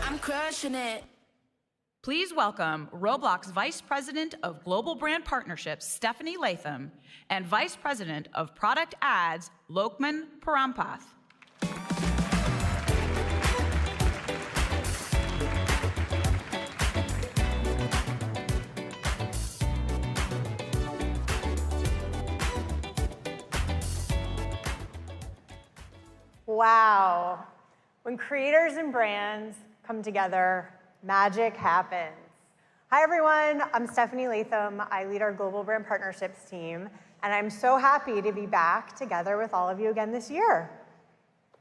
I'm crushing it. Please welcome Roblox Vice President of Global Brand Partnerships, Stephanie Latham, and Vice President of Product Ads, Lokman Parampath. Wow. When creators and brands come together, magic happens. Hi, everyone. I'm Stephanie Latham. I lead our Global Brand Partnerships team, and I'm so happy to be back together with all of you again this year.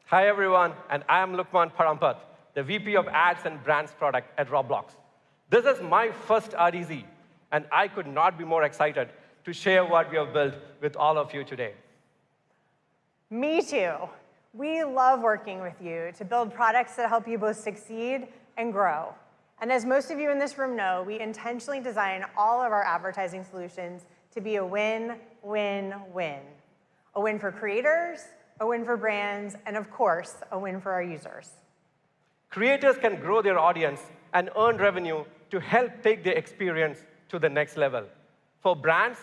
Hi, everyone, and I am Lukman Parampath, the VP of Ads and Brands Product at Roblox. This is my first RDC, and I could not be more excited to share what we have built with all of you today. Me too. We love working with you to build products that help you both succeed and grow. And as most of you in this room know, we intentionally design all of our advertising solutions to be a win-win-win. A win for creators, a win for brands, and of course, a win for our users. Creators can grow their audience and earn revenue to help take their experience to the next level. For brands,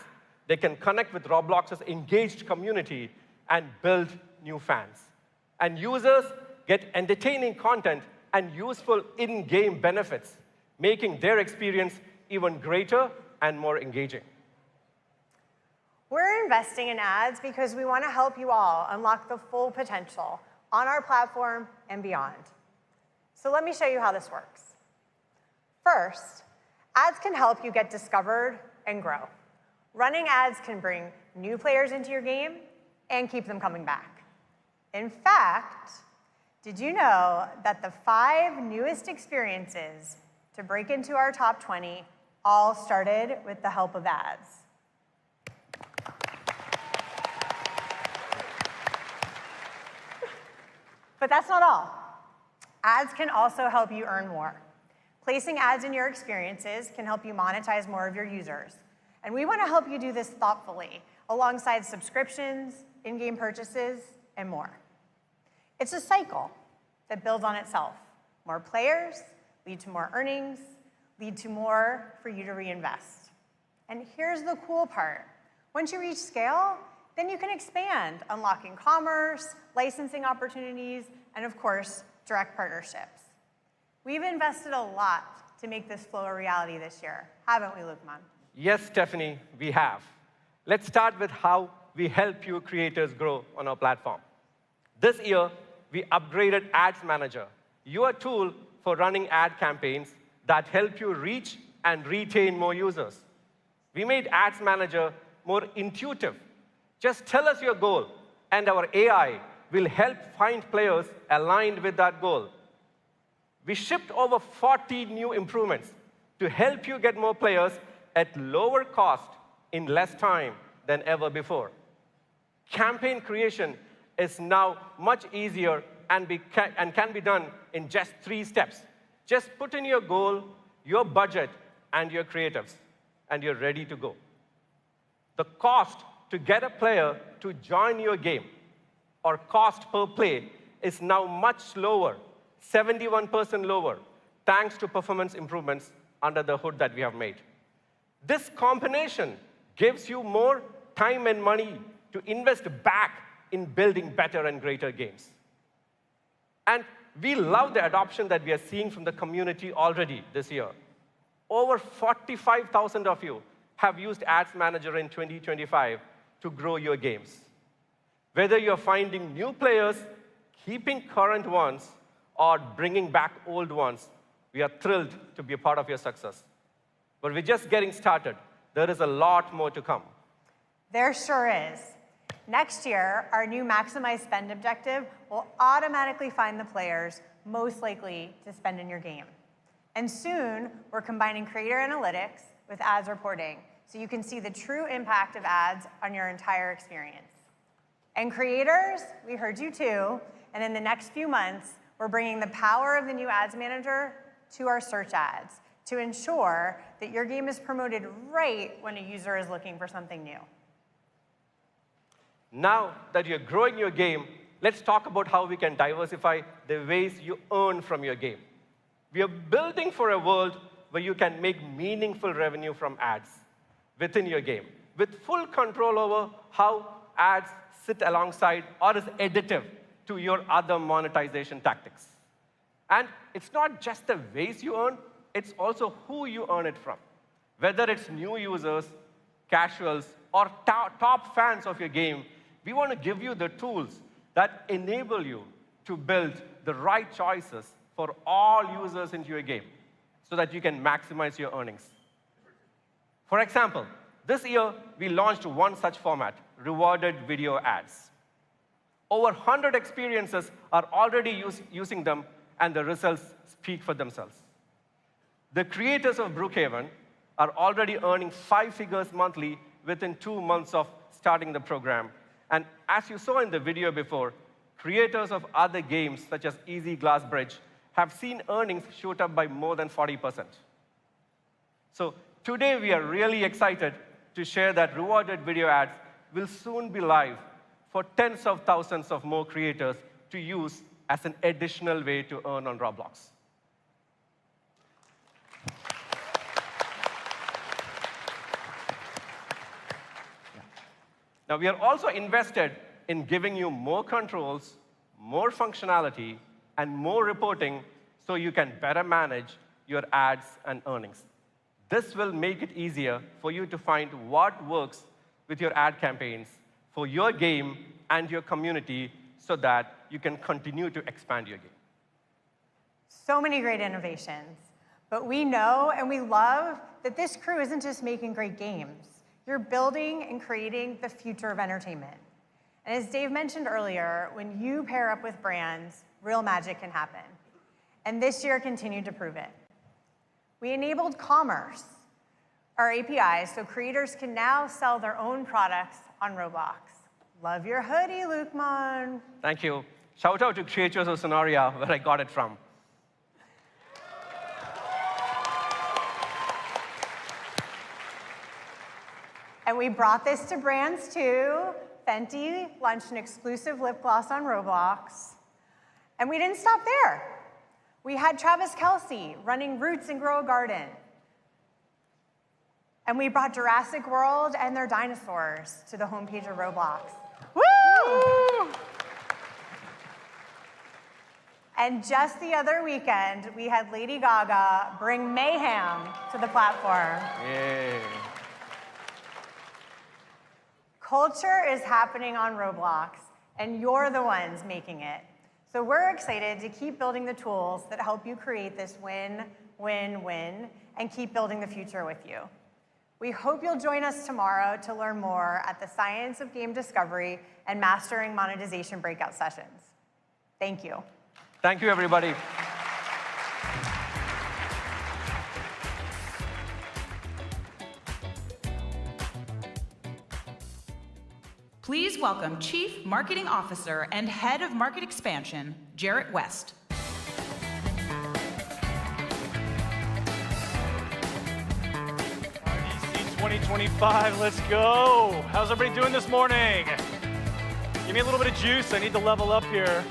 they can connect with Roblox's engaged community and build new fans. And users get entertaining content and useful in-game benefits, making their experience even greater and more engaging. We're investing in ads because we want to help you all unlock the full potential on our platform and beyond. So let me show you how this works. First, ads can help you get discovered and grow. Running ads can bring new players into your game and keep them coming back. In fact, did you know that the 5 newest experiences to break into our top 20 all started with the help of ads? But that's not all. Ads can also help you earn more. Placing ads in your experiences can help you monetize more of your users. And we want to help you do this thoughtfully, alongside subscriptions, in-game purchases, and more. It's a cycle that builds on itself. More players lead to more earnings, lead to more for you to reinvest. And here's the cool part. Once you reach scale, then you can expand, unlocking commerce, licensing opportunities, and of course, direct partnerships. We've invested a lot to make this flow a reality this year, haven't we, Lukman? Yes, Stephanie, we have. Let's start with how we help you creators grow on our platform. This year, we upgraded Ads Manager, your tool for running ad campaigns that help you reach and retain more users. We made Ads Manager more intuitive. Just tell us your goal, and our AI will help find players aligned with that goal. We shipped over 40 new improvements to help you get more players at lower cost in less time than ever before. Campaign creation is now much easier and can be done in just 3 steps. Just put in your goal, your budget, and your creatives, and you're ready to go. The cost to get a player to join your game, or cost per play, is now much lower, 71% lower, thanks to performance improvements under the hood that we have made. This combination gives you more time and money to invest back in building better and greater games. And we love the adoption that we are seeing from the community already this year. Over 45,000 of you have used Ads Manager in 2025 to grow your games. Whether you're finding new players, keeping current ones, or bringing back old ones, we are thrilled to be a part of your success. But we're just getting started. There is a lot more to come. There sure is. Next year, our new Maximize Spend objective will automatically find the players most likely to spend in your game. And soon, we're combining creator analytics with ads reporting, so you can see the true impact of ads on your entire experience. And creators, we heard you too, and in the next few months, we're bringing the power of the new Ads Manager to our search ads to ensure that your game is promoted right when a user is looking for something new. Now that you're growing your game, let's talk about how we can diversify the ways you earn from your game. We are building for a world where you can make meaningful revenue from ads within your game, with full control over how ads sit alongside or is additive to your other monetization tactics. And it's not just the ways you earn, it's also who you earn it from. Whether it's new users, casuals, or top fans of your game, we want to give you the tools that enable you to build the right choices for all users into your game so that you can maximize your earnings. For example, this year, we launched one such format, rewarded video ads. Over 100 experiences are already using them, and the results speak for themselves. The creators of Brookhaven are already earning 5 figures monthly within 2 months of starting the program. And as you saw in the video before, creators of other games, such as Easy Glass Bridge, have seen earnings shoot up by more than 40%. So today, we are really excited to share that rewarded video ads will soon be live for tens of thousands of more creators to use as an additional way to earn on Roblox. Now, we are also invested in giving you more controls, more functionality, and more reporting so you can better manage your ads and earnings. This will make it easier for you to find what works with your ad campaigns for your game and your community so that you can continue to expand your game. So many great innovations. But we know and we love that this crew isn't just making great games. You're building and creating the future of entertainment. And as Dave mentioned earlier, when you pair up with brands, real magic can happen. And this year continued to prove it. We enabled commerce, our APIs, so creators can now sell their own products on Roblox. Love your hoodie, Lukman. Thank you. Shout out to Creators of Sonaria, where I got it from. And we brought this to brands too. Fenty launched an exclusive lip gloss on Roblox. And we didn't stop there. We had Travis Kelce running Roots and Grow a Garden. And we brought Jurassic World and their dinosaurs to the homepage of Roblox. Woo! And just the other weekend, we had Lady Gaga bring mayhem to the platform. Yay. Culture is happening on Roblox, and you're the ones making it. So we're excited to keep building the tools that help you create this win, win, win, and keep building the future with you. We hope you'll join us tomorrow to learn more at the Science of Game Discovery and Mastering Monetization breakout sessions. Thank you. Thank you, everybody. Please welcome Chief Marketing Officer and Head of Market Expansion, Jarrett West. RDC 2025, let's go. How's everybody doing this morning? Give me a little bit of juice. I need to level up here.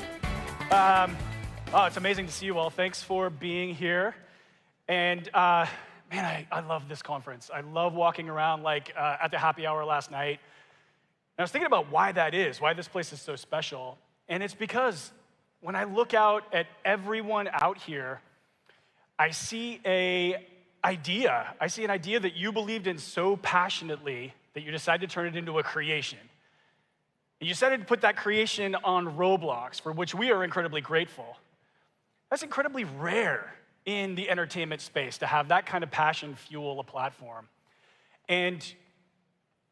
It's amazing to see you all. Thanks for being here. And man, I love this conference. I love walking around like at the happy hour last night. And I was thinking about why that is, why this place is so special. And it's because when I look out at everyone out here, I see an idea. I see an idea that you believed in so passionately that you decided to turn it into a creation. And you decided to put that creation on Roblox, for which we are incredibly grateful. That's incredibly rare in the entertainment space to have that kind of passion fuel a platform. And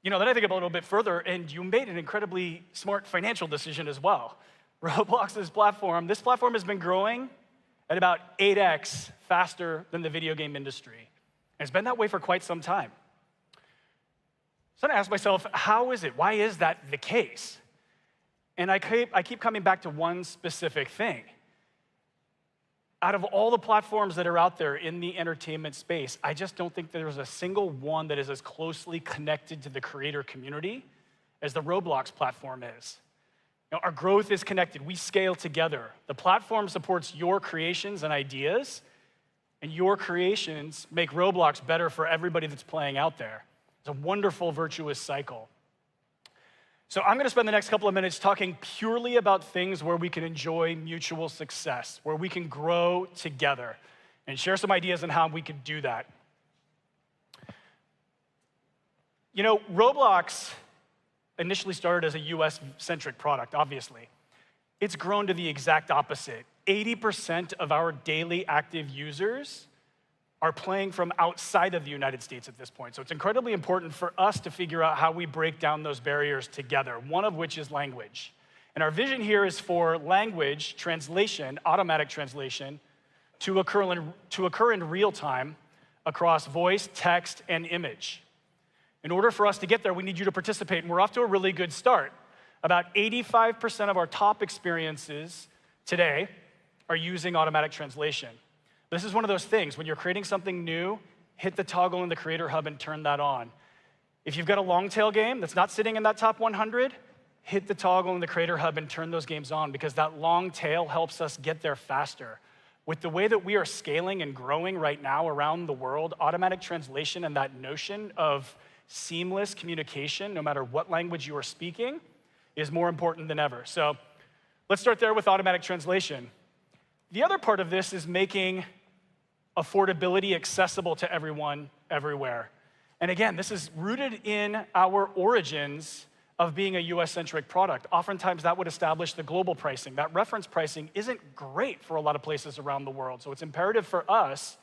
you know, then I think about it a little bit further, and you made an incredibly smart financial decision as well. Roblox's platform, this platform has been growing at about 8x faster than the video game industry. And it's been that way for quite some time. So I asked myself, how is it? Why is that the case? And I keep coming back to one specific thing. Out of all the platforms that are out there in the entertainment space, I just don't think there's a single one that is as closely connected to the creator community as the Roblox platform is. You know, our growth is connected. We scale together. The platform supports your creations and ideas, and your creations make Roblox better for everybody that's playing out there. It's a wonderful, virtuous cycle. So I'm going to spend the next couple of minutes talking purely about things where we can enjoy mutual success, where we can grow together, and share some ideas on how we can do that. You know, Roblox initially started as a US-centric product, obviously. It's grown to the exact opposite. 80% of our daily active users are playing from outside of the United States at this point. So it's incredibly important for us to figure out how we break down those barriers together, one of which is language. And our vision here is for language translation, automatic translation, to occur in real time across voice, text, and image. In order for us to get there, we need you to participate, and we're off to a really good start. About 85% of our top experiences today are using automatic translation. This is one of those things, when you're creating something new, hit the toggle in the Creator Hub and turn that on. If you've got a long tail game that's not sitting in that top 100, hit the toggle in the Creator Hub and turn those games on, because that long tail helps us get there faster. With the way that we are scaling and growing right now around the world, automatic translation and that notion of seamless communication, no matter what language you are speaking, is more important than ever. So let's start there with automatic translation. The other part of this is making affordability accessible to everyone, everywhere. And again, this is rooted in our origins of being a US-centric product. Oftentimes that would establish the global pricing. That reference pricing isn't great for a lot of places around the world. So it's imperative for us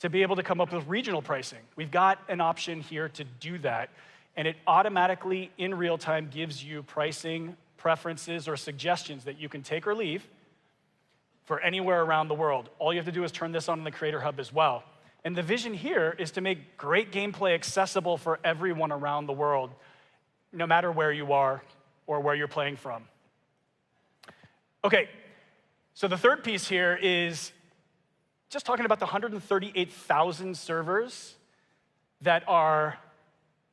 to be able to come up with regional pricing. We've got an option here to do that. And it automatically, in real time, gives you pricing preferences or suggestions that you can take or leave for anywhere around the world. All you have to do is turn this on in the Creator Hub as well. And the vision here is to make great gameplay accessible for everyone around the world, no matter where you are or where you're playing from. Okay, so the third piece here is just talking about the 138,000 servers that are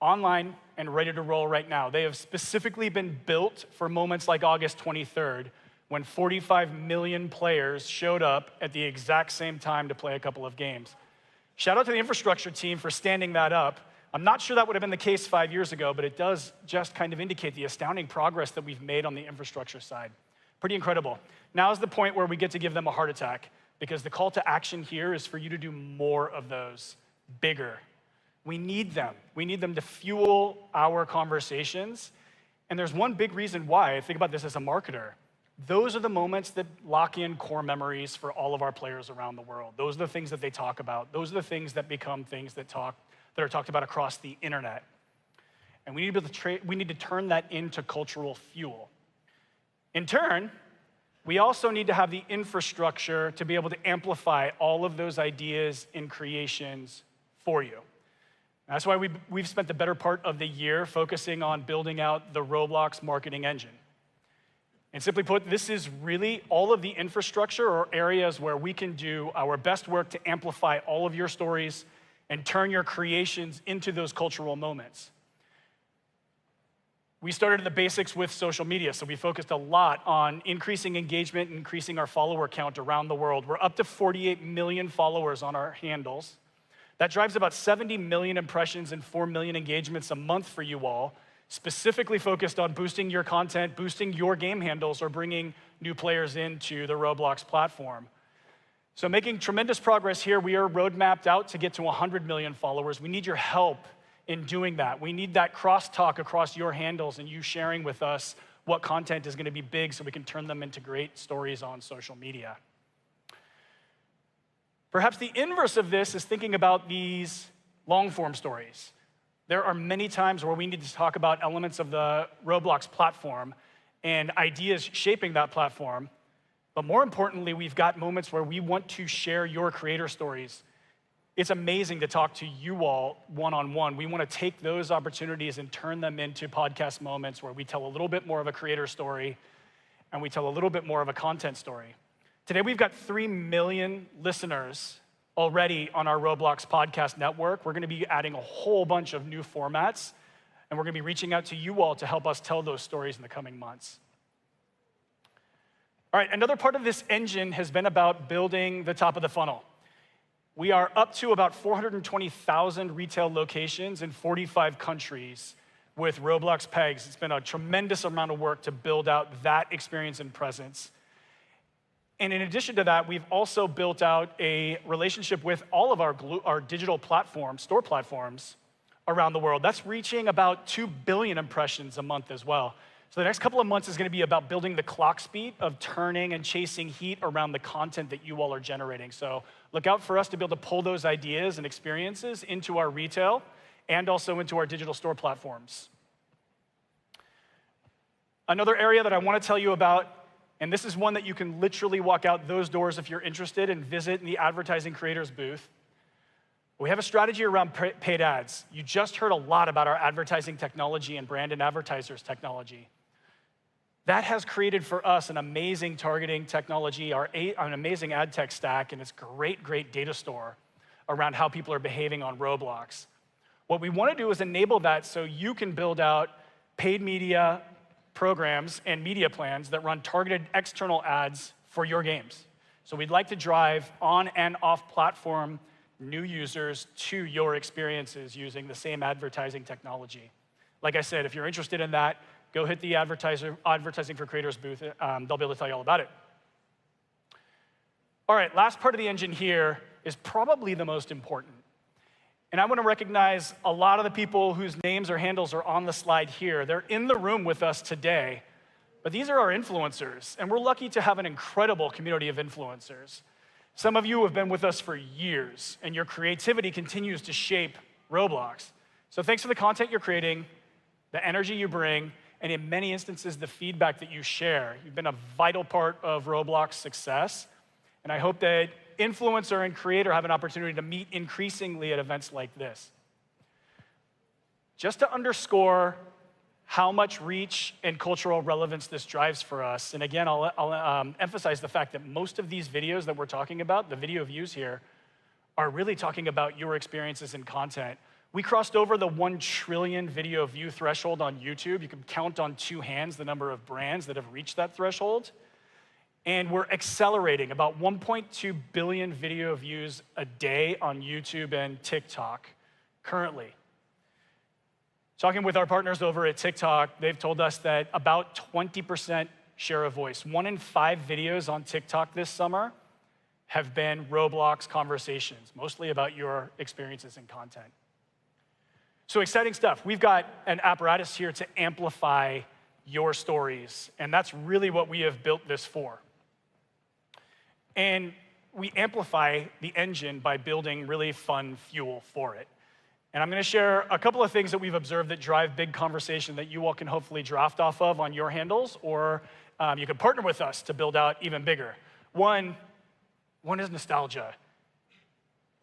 online and ready to roll right now. They have specifically been built for moments like August 23rd, when 45 million players showed up at the exact same time to play a couple of games. Shout out to the infrastructure team for standing that up. I'm not sure that would have been the case 5 years ago, but it does just kind of indicate the astounding progress that we've made on the infrastructure side. Pretty incredible. Now is the point where we get to give them a heart attack, because the call to action here is for you to do more of those, bigger. We need them. We need them to fuel our conversations. And there's one big reason why. I think about this as a marketer. Those are the moments that lock in core memories for all of our players around the world. Those are the things that they talk about. Those are the things that become things that are talked about across the internet. And we need to turn that into cultural fuel. In turn, we also need to have the infrastructure to be able to amplify all of those ideas and creations for you. That's why we've spent the better part of the year focusing on building out the Roblox marketing engine. And simply put, this is really all of the infrastructure or areas where we can do our best work to amplify all of your stories and turn your creations into those cultural moments. We started at the basics with social media, so we focused a lot on increasing engagement and increasing our follower count around the world. We're up to 48 million followers on our handles. That drives about 70 million impressions and 4 million engagements a month for you all, specifically focused on boosting your content, boosting your game handles, or bringing new players into the Roblox platform. So making tremendous progress here. We are roadmapped out to get to 100 million followers. We need your help in doing that. We need that crosstalk across your handles and you sharing with us what content is going to be big so we can turn them into great stories on social media. Perhaps the inverse of this is thinking about these long-form stories. There are many times where we need to talk about elements of the Roblox platform and ideas shaping that platform. But more importantly, we've got moments where we want to share your creator stories. It's amazing to talk to you all one-on-one. We want to take those opportunities and turn them into podcast moments where we tell a little bit more of a creator story and we tell a little bit more of a content story. Today, we've got 3 million listeners already on our Roblox podcast network. We're going to be adding a whole bunch of new formats, and we're going to be reaching out to you all to help us tell those stories in the coming months. All right, another part of this engine has been about building the top of the funnel. We are up to about 420,000 retail locations in 45 countries with Roblox Pegs. It's been a tremendous amount of work to build out that experience and presence. And in addition to that, we've also built out a relationship with all of our digital platforms, store platforms around the world. That's reaching about 2 billion impressions a month as well. So the next couple of months is going to be about building the clock speed of turning and chasing heat around the content that you all are generating. So look out for us to be able to pull those ideas and experiences into our retail and also into our digital store platforms. Another area that I want to tell you about, and this is one that you can literally walk out those doors if you're interested and visit in the advertising creators booth. We have a strategy around paid ads. You just heard a lot about our advertising technology and brand and advertisers technology. That has created for us an amazing targeting technology, an amazing ad tech stack, and it's great data store around how people are behaving on Roblox. What we want to do is enable that so you can build out paid media programs and media plans that run targeted external ads for your games. So we'd like to drive on and off platform new users to your experiences using the same advertising technology. Like I said, if you're interested in that, go hit the Advertising for Creators booth. They'll be able to tell you all about it. All right, last part of the engine here is probably the most important. And I want to recognize a lot of the people whose names or handles are on the slide here. They're in the room with us today, but these are our influencers, and we're lucky to have an incredible community of influencers. Some of you have been with us for years, and your creativity continues to shape Roblox. So thanks for the content you're creating, the energy you bring, and in many instances, the feedback that you share. You've been a vital part of Roblox's success, and I hope that influencer and creator have an opportunity to meet increasingly at events like this. Just to underscore how much reach and cultural relevance this drives for us, and again, I'll emphasize the fact that most of these videos that we're talking about, the video views here, are really talking about your experiences and content. We crossed over the 1 trillion video view threshold on YouTube. You can count on 2 hands the number of brands that have reached that threshold. And we're accelerating about 1.2 billion video views a day on YouTube and TikTok currently. Talking with our partners over at TikTok, they've told us that about 20% share of voice. 1 in 5 videos on TikTok this summer have been Roblox conversations, mostly about your experiences and content. So exciting stuff. We've got an apparatus here to amplify your stories, and that's really what we have built this for. And we amplify the engine by building really fun fuel for it. And I'm going to share a couple of things that we've observed that drive big conversation that you all can hopefully draft off of on your handles, or you can partner with us to build out even bigger. One is nostalgia.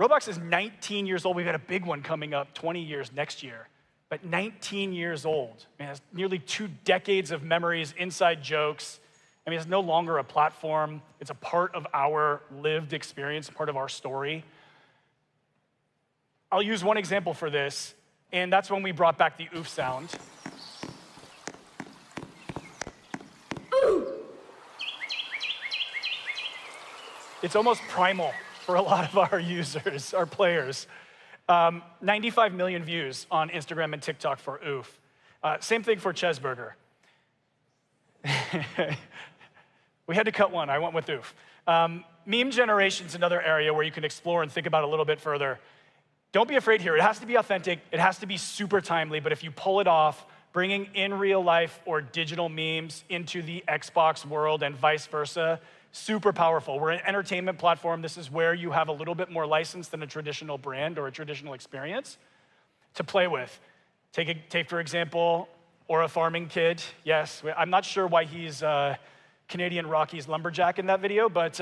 Roblox is 19 years old. We've got a big one coming up, 20 years next year. But 19 years old. Man, it's nearly 2 decades of memories, inside jokes. I mean, it's no longer a platform. It's a part of our lived experience, part of our story. I'll use one example for this, and that's when we brought back the oof sound. It's almost primal for a lot of our users, our players. 95 million views on Instagram and TikTok for oof. Same thing for Chesburger. We had to cut one. I went with oof. Meme generation's another area where you can explore and think about a little bit further. Don't be afraid here. It has to be authentic. It has to be super timely. But if you pull it off, bringing in real life or digital memes into the Xbox world and vice versa, super powerful. We're an entertainment platform. This is where you have a little bit more license than a traditional brand or a traditional experience to play with. Take for example, or a farming kid. Yes, I'm not sure why he's Canadian Rockies lumberjack in that video, but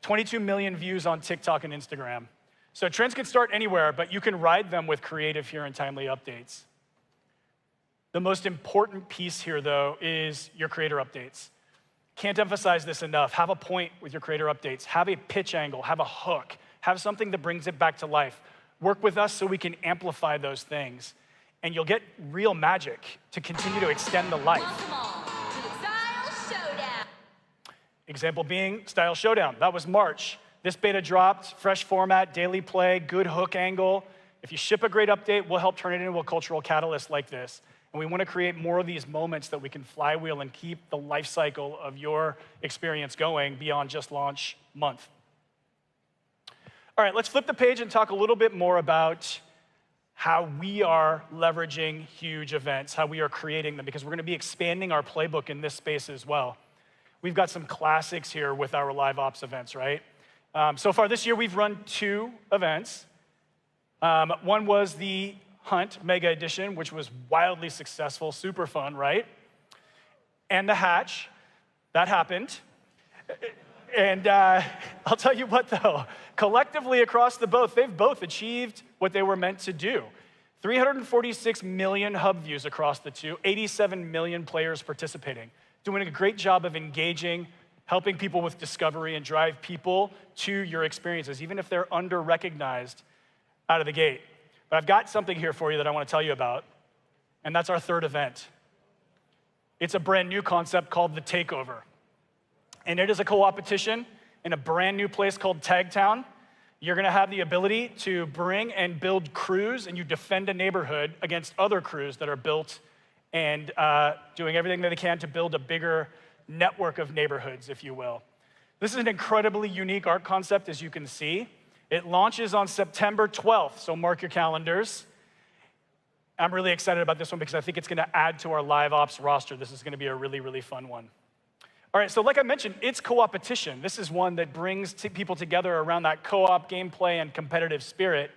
22 million views on TikTok and Instagram. So trends can start anywhere, but you can ride them with creative here and timely updates. The most important piece here, though, is your creator updates. Can't emphasize this enough. Have a point with your creator updates. Have a pitch angle. Have a hook. Have something that brings it back to life. Work with us so we can amplify those things. And you'll get real magic to continue to extend the life. Welcome all to the Style Showdown. Example being Style Showdown. That was March. This beta dropped, fresh format, daily play, good hook angle. If you ship a great update, we'll help turn it into a cultural catalyst like this. And we want to create more of these moments that we can flywheel and keep the life cycle of your experience going beyond just launch month. All right, let's flip the page and talk a little bit more about how we are leveraging huge events, how we are creating them, because we're going to be expanding our playbook in this space as well. We've got some classics here with our live ops events, right? So far this year, we've run 2 events. One was the Hunt Mega Edition, which was wildly successful, super fun, right? And the Hatch, that happened. And I'll tell you what, though, collectively across they've both achieved what they were meant to do. 346 million hub views across the 2, 87 million players participating, doing a great job of engaging, helping people with discovery and drive people to your experiences, even if they're under-recognized out of the gate. But I've got something here for you that I want to tell you about, and that's our 3rd event. It's a brand new concept called The Takeover. And it is a co-opetition in a brand new place called Tagtown. You're gonna have the ability to bring and build crews, and you defend a neighborhood against other crews that are built and doing everything that they can to build a bigger network of neighborhoods, if you will. This is an incredibly unique art concept, as you can see. It launches on September 12th, so mark your calendars. I'm really excited about this one because I think it's gonna add to our live ops roster. This is gonna be a really, really fun one. All right, so like I mentioned, it's co-opetition. This is one that brings people together around that co-op gameplay and competitive spirit.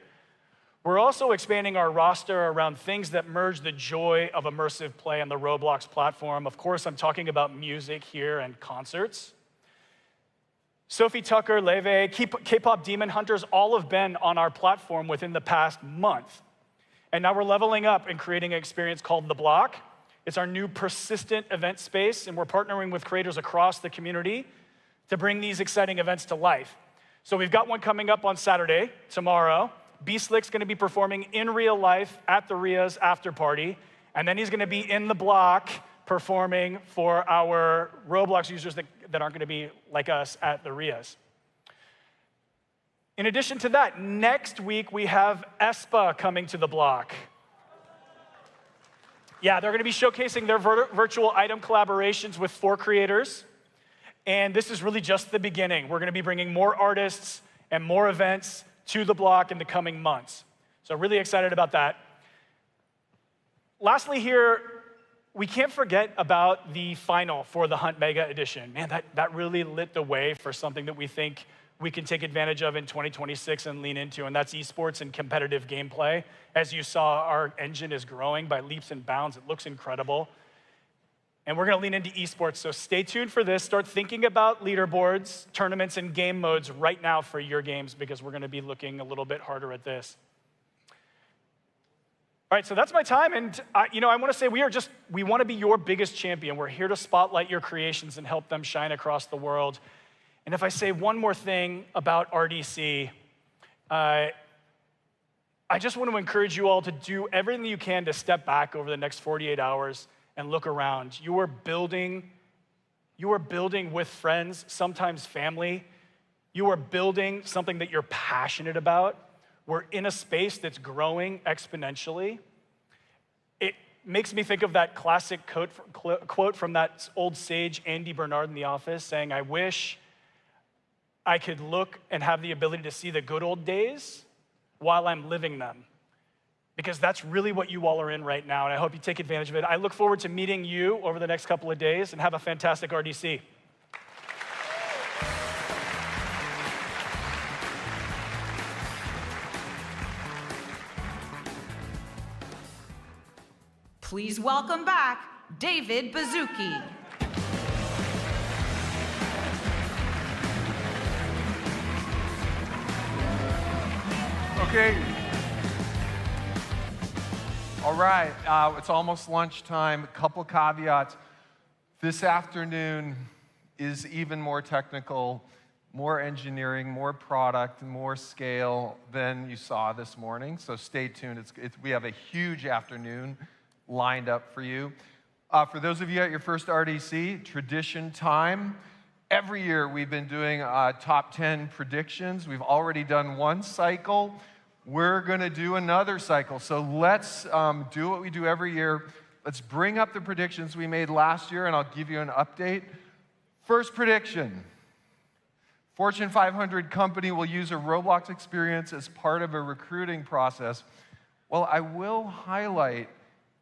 We're also expanding our roster around things that merge the joy of immersive play on the Roblox platform. Of course, I'm talking about music here and concerts. Sophie Tucker, Leve, K-pop Demon Hunters, all have been on our platform within the past month. And now we're leveling up and creating an experience called The Block. It's our new persistent event space, and we're partnering with creators across the community to bring these exciting events to life. So we've got one coming up on Saturday, tomorrow, B-Slick's going to be performing in real life at the RIA's after party, and then he's going to be in the block performing for our Roblox users that aren't going to be like us at the RIA's. In addition to that, next week we have ESPA coming to the block. Yeah, they're going to be showcasing their virtual item collaborations with 4 creators. And this is really just the beginning. We're going to be bringing more artists and more events to the block in the coming months. So really excited about that. Lastly here, we can't forget about the final for the Hunt Mega Edition. Man, that really lit the way for something that we think we can take advantage of in 2026 and lean into, and that's esports and competitive gameplay. As you saw, our engine is growing by leaps and bounds. It looks incredible. And we're going to lean into esports, so stay tuned for this. Start thinking about leaderboards, tournaments, and game modes right now for your games, because we're going to be looking a little bit harder at this. All right, so that's my time, and I want to say we want to be your biggest champion. We're here to spotlight your creations and help them shine across the world. And if I say one more thing about RDC, I just want to encourage you all to do everything you can to step back over the next 48 hours and look around. You are building with friends, sometimes family. You are building something that you're passionate about. We're in a space that's growing exponentially. It makes me think of that classic quote from that old sage, Andy Bernard in The Office, saying, "I wish I could look and have the ability to see the good old days while I'm living them." Because that's really what you all are in right now, and I hope you take advantage of it. I look forward to meeting you over the next couple of days, and have a fantastic RDC. Please welcome back David Baszucki. Okay. All right, it's almost lunchtime. A couple caveats. This afternoon is even more technical, more engineering, more product, more scale than you saw this morning. So stay tuned. We have a huge afternoon lined up for you. For those of you at your first RDC, tradition time. Every year we've been doing top 10 predictions. We've already done one cycle. We're going to do another cycle. So let's do what we do every year. Let's bring up the predictions we made last year, and I'll give you an update. First prediction. Fortune 500 company will use a Roblox experience as part of a recruiting process. Well, I will highlight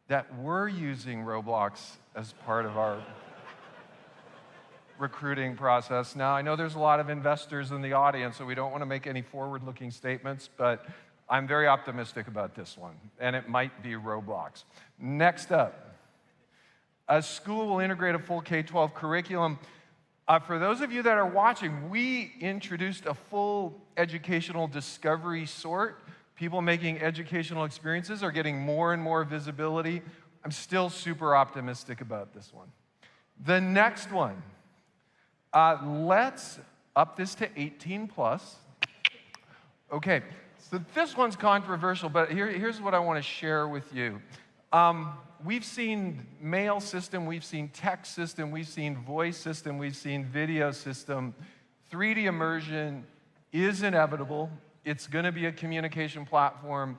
that we're using Roblox as part of our recruiting process. Now, I know there's a lot of investors in the audience, so we don't want to make any forward-looking statements, but I'm very optimistic about this one, and it might be Roblox. Next up, a school will integrate a full K-12 curriculum. For those of you that are watching, we introduced a full educational discovery sort. People making educational experiences are getting more and more visibility. I'm still super optimistic about this one. The next one, let's up this to 18 plus. Okay, so this one's controversial, but here's what I want to share with you. We've seen mail system, we've seen text system, we've seen voice system, we've seen video system. 3D immersion is inevitable. It's going to be a communication platform.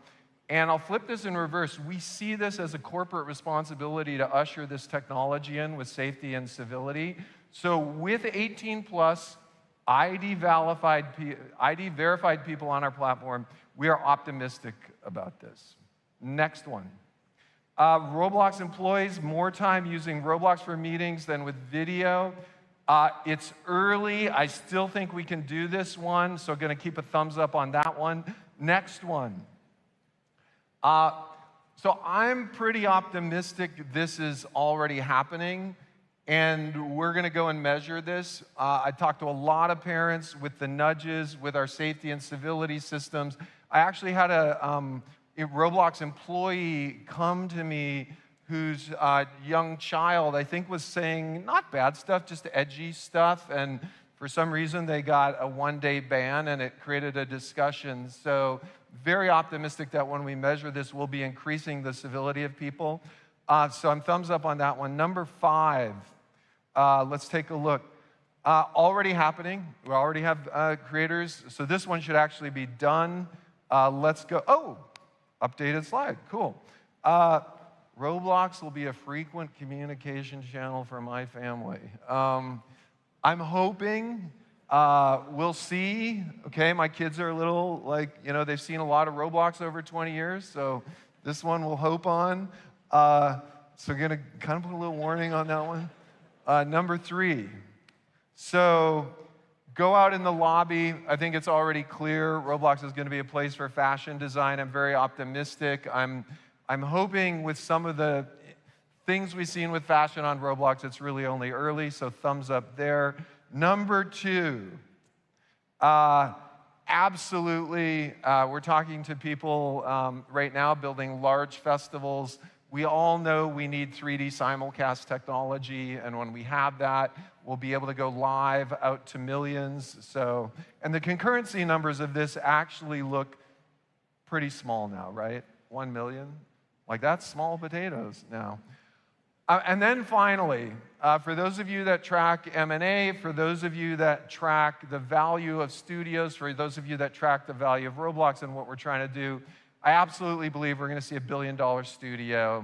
And I'll flip this in reverse. We see this as a corporate responsibility to usher this technology in with safety and civility. So with 18 plus, ID verified people on our platform, we are optimistic about this. Next one. Roblox employees, more time using Roblox for meetings than with video. It's early. I still think we can do this one, so going to keep a thumbs up on that one. Next one. So I'm pretty optimistic this is already happening, and we're going to go and measure this. I talked to a lot of parents with the nudges, with our safety and civility systems. I actually had a Roblox employee come to me whose young child, I think, was saying not bad stuff, just edgy stuff, and for some reason they got a one-day ban, and it created a discussion. So very optimistic that when we measure this, we'll be increasing the civility of people. So I'm thumbs up on that one. Number 5, let's take a look. Already happening. We already have creators. So this one should actually be done. Let's go. Oh, updated slide. Cool. Roblox will be a frequent communication channel for my family. I'm hoping we'll see. Okay, my kids are a little like, they've seen a lot of Roblox over 20 years, so this one we'll hope on. So we're going to kind of put a little warning on that one. Number 3. So go out in the lobby. I think it's already clear Roblox is going to be a place for fashion design. I'm very optimistic. I'm hoping with some of the things we've seen with fashion on Roblox, it's really only early, so thumbs up there. Number 2, absolutely, we're talking to people right now building large festivals. We all know we need 3D simulcast technology, and when we have that, we'll be able to go live out to millions. So, and the concurrency numbers of this actually look pretty small now, right? 1 million? Like, that's small potatoes now. And then finally, for those of you that track M&A, for those of you that track the value of studios, for those of you that track the value of Roblox and what we're trying to do, I absolutely believe we're going to see a $1 billion studio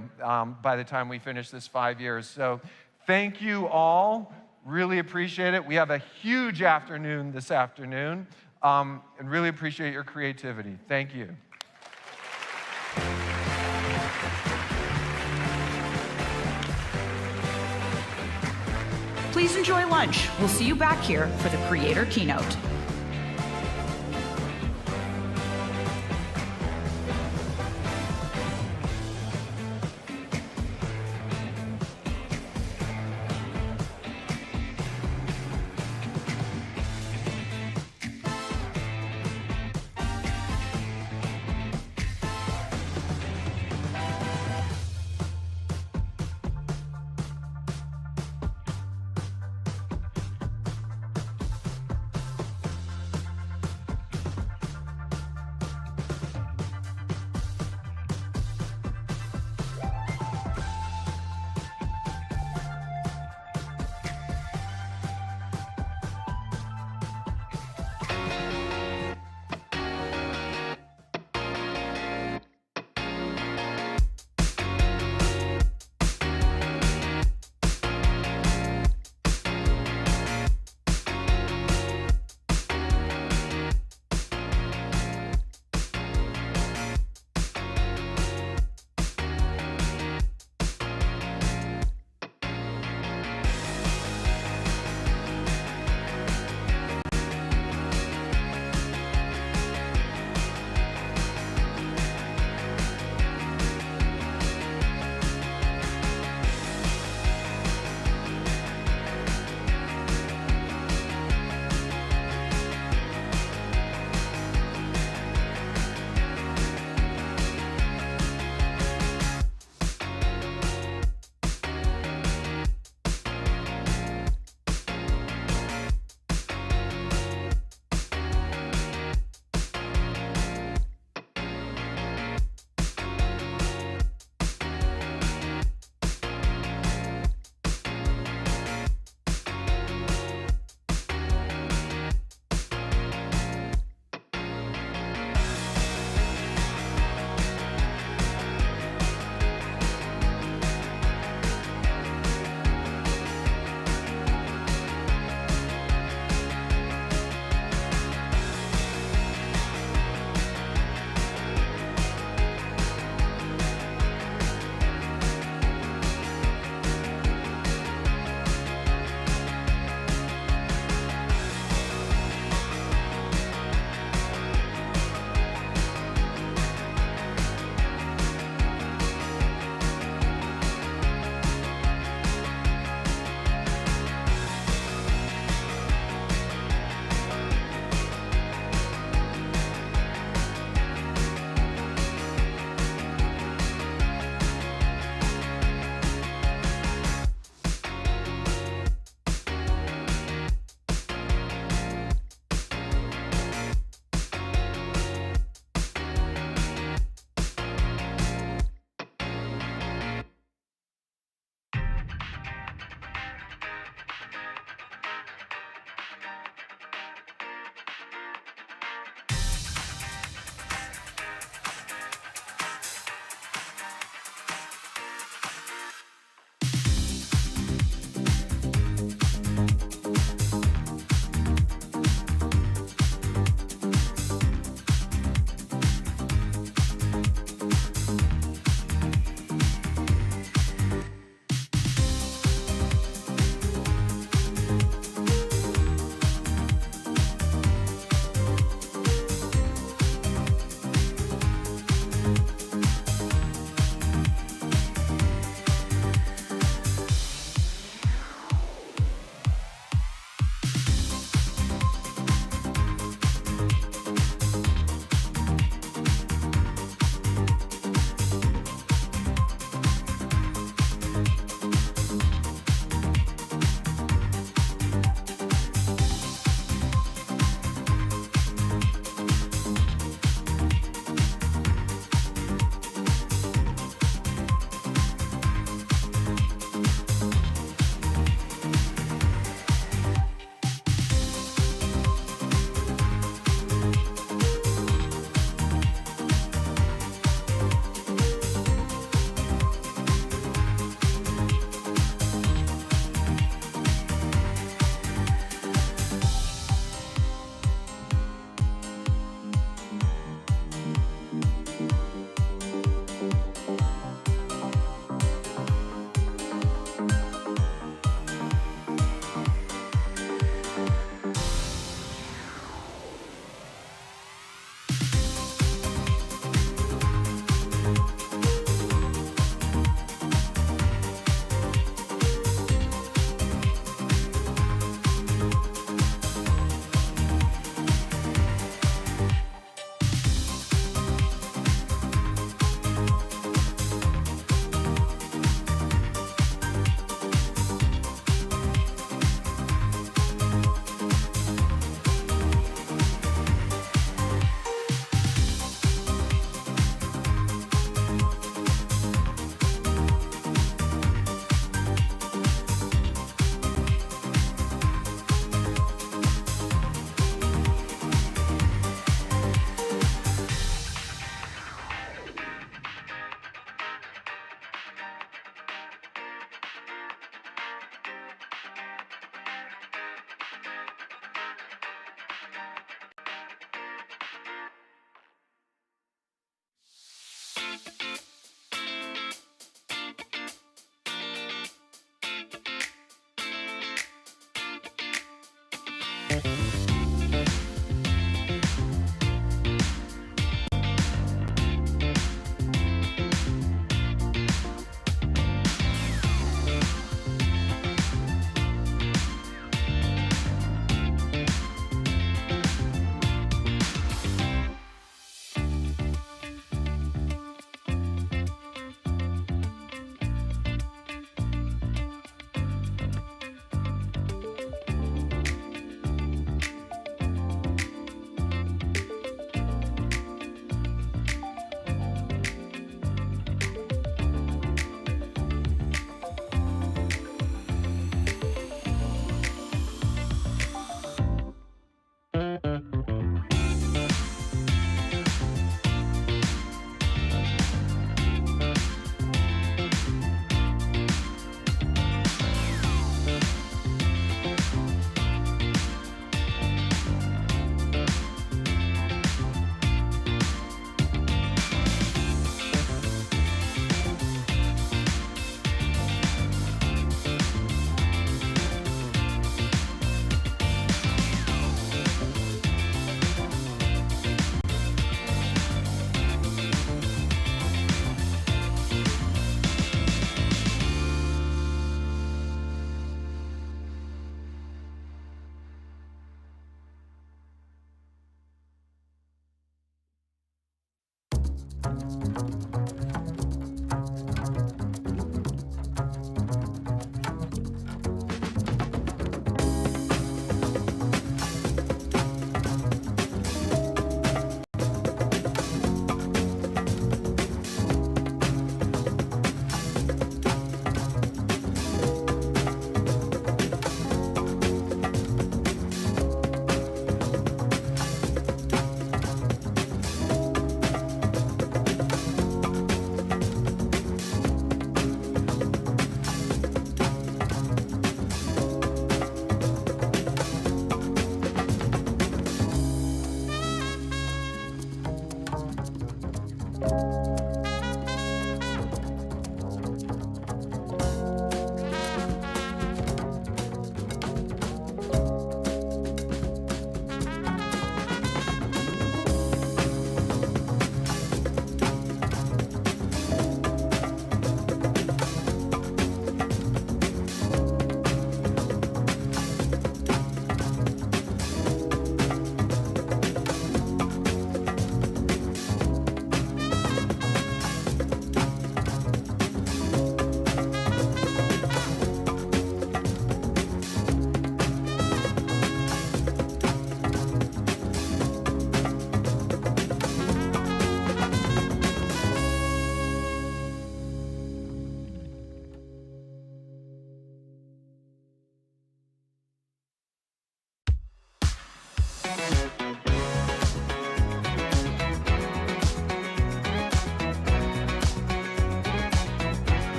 by the time we finish this 5 years. So thank you all. Really appreciate it. We have a huge afternoon this afternoon, and really appreciate your creativity. Thank you. Please enjoy lunch. We'll see you back here for the Creator Keynote.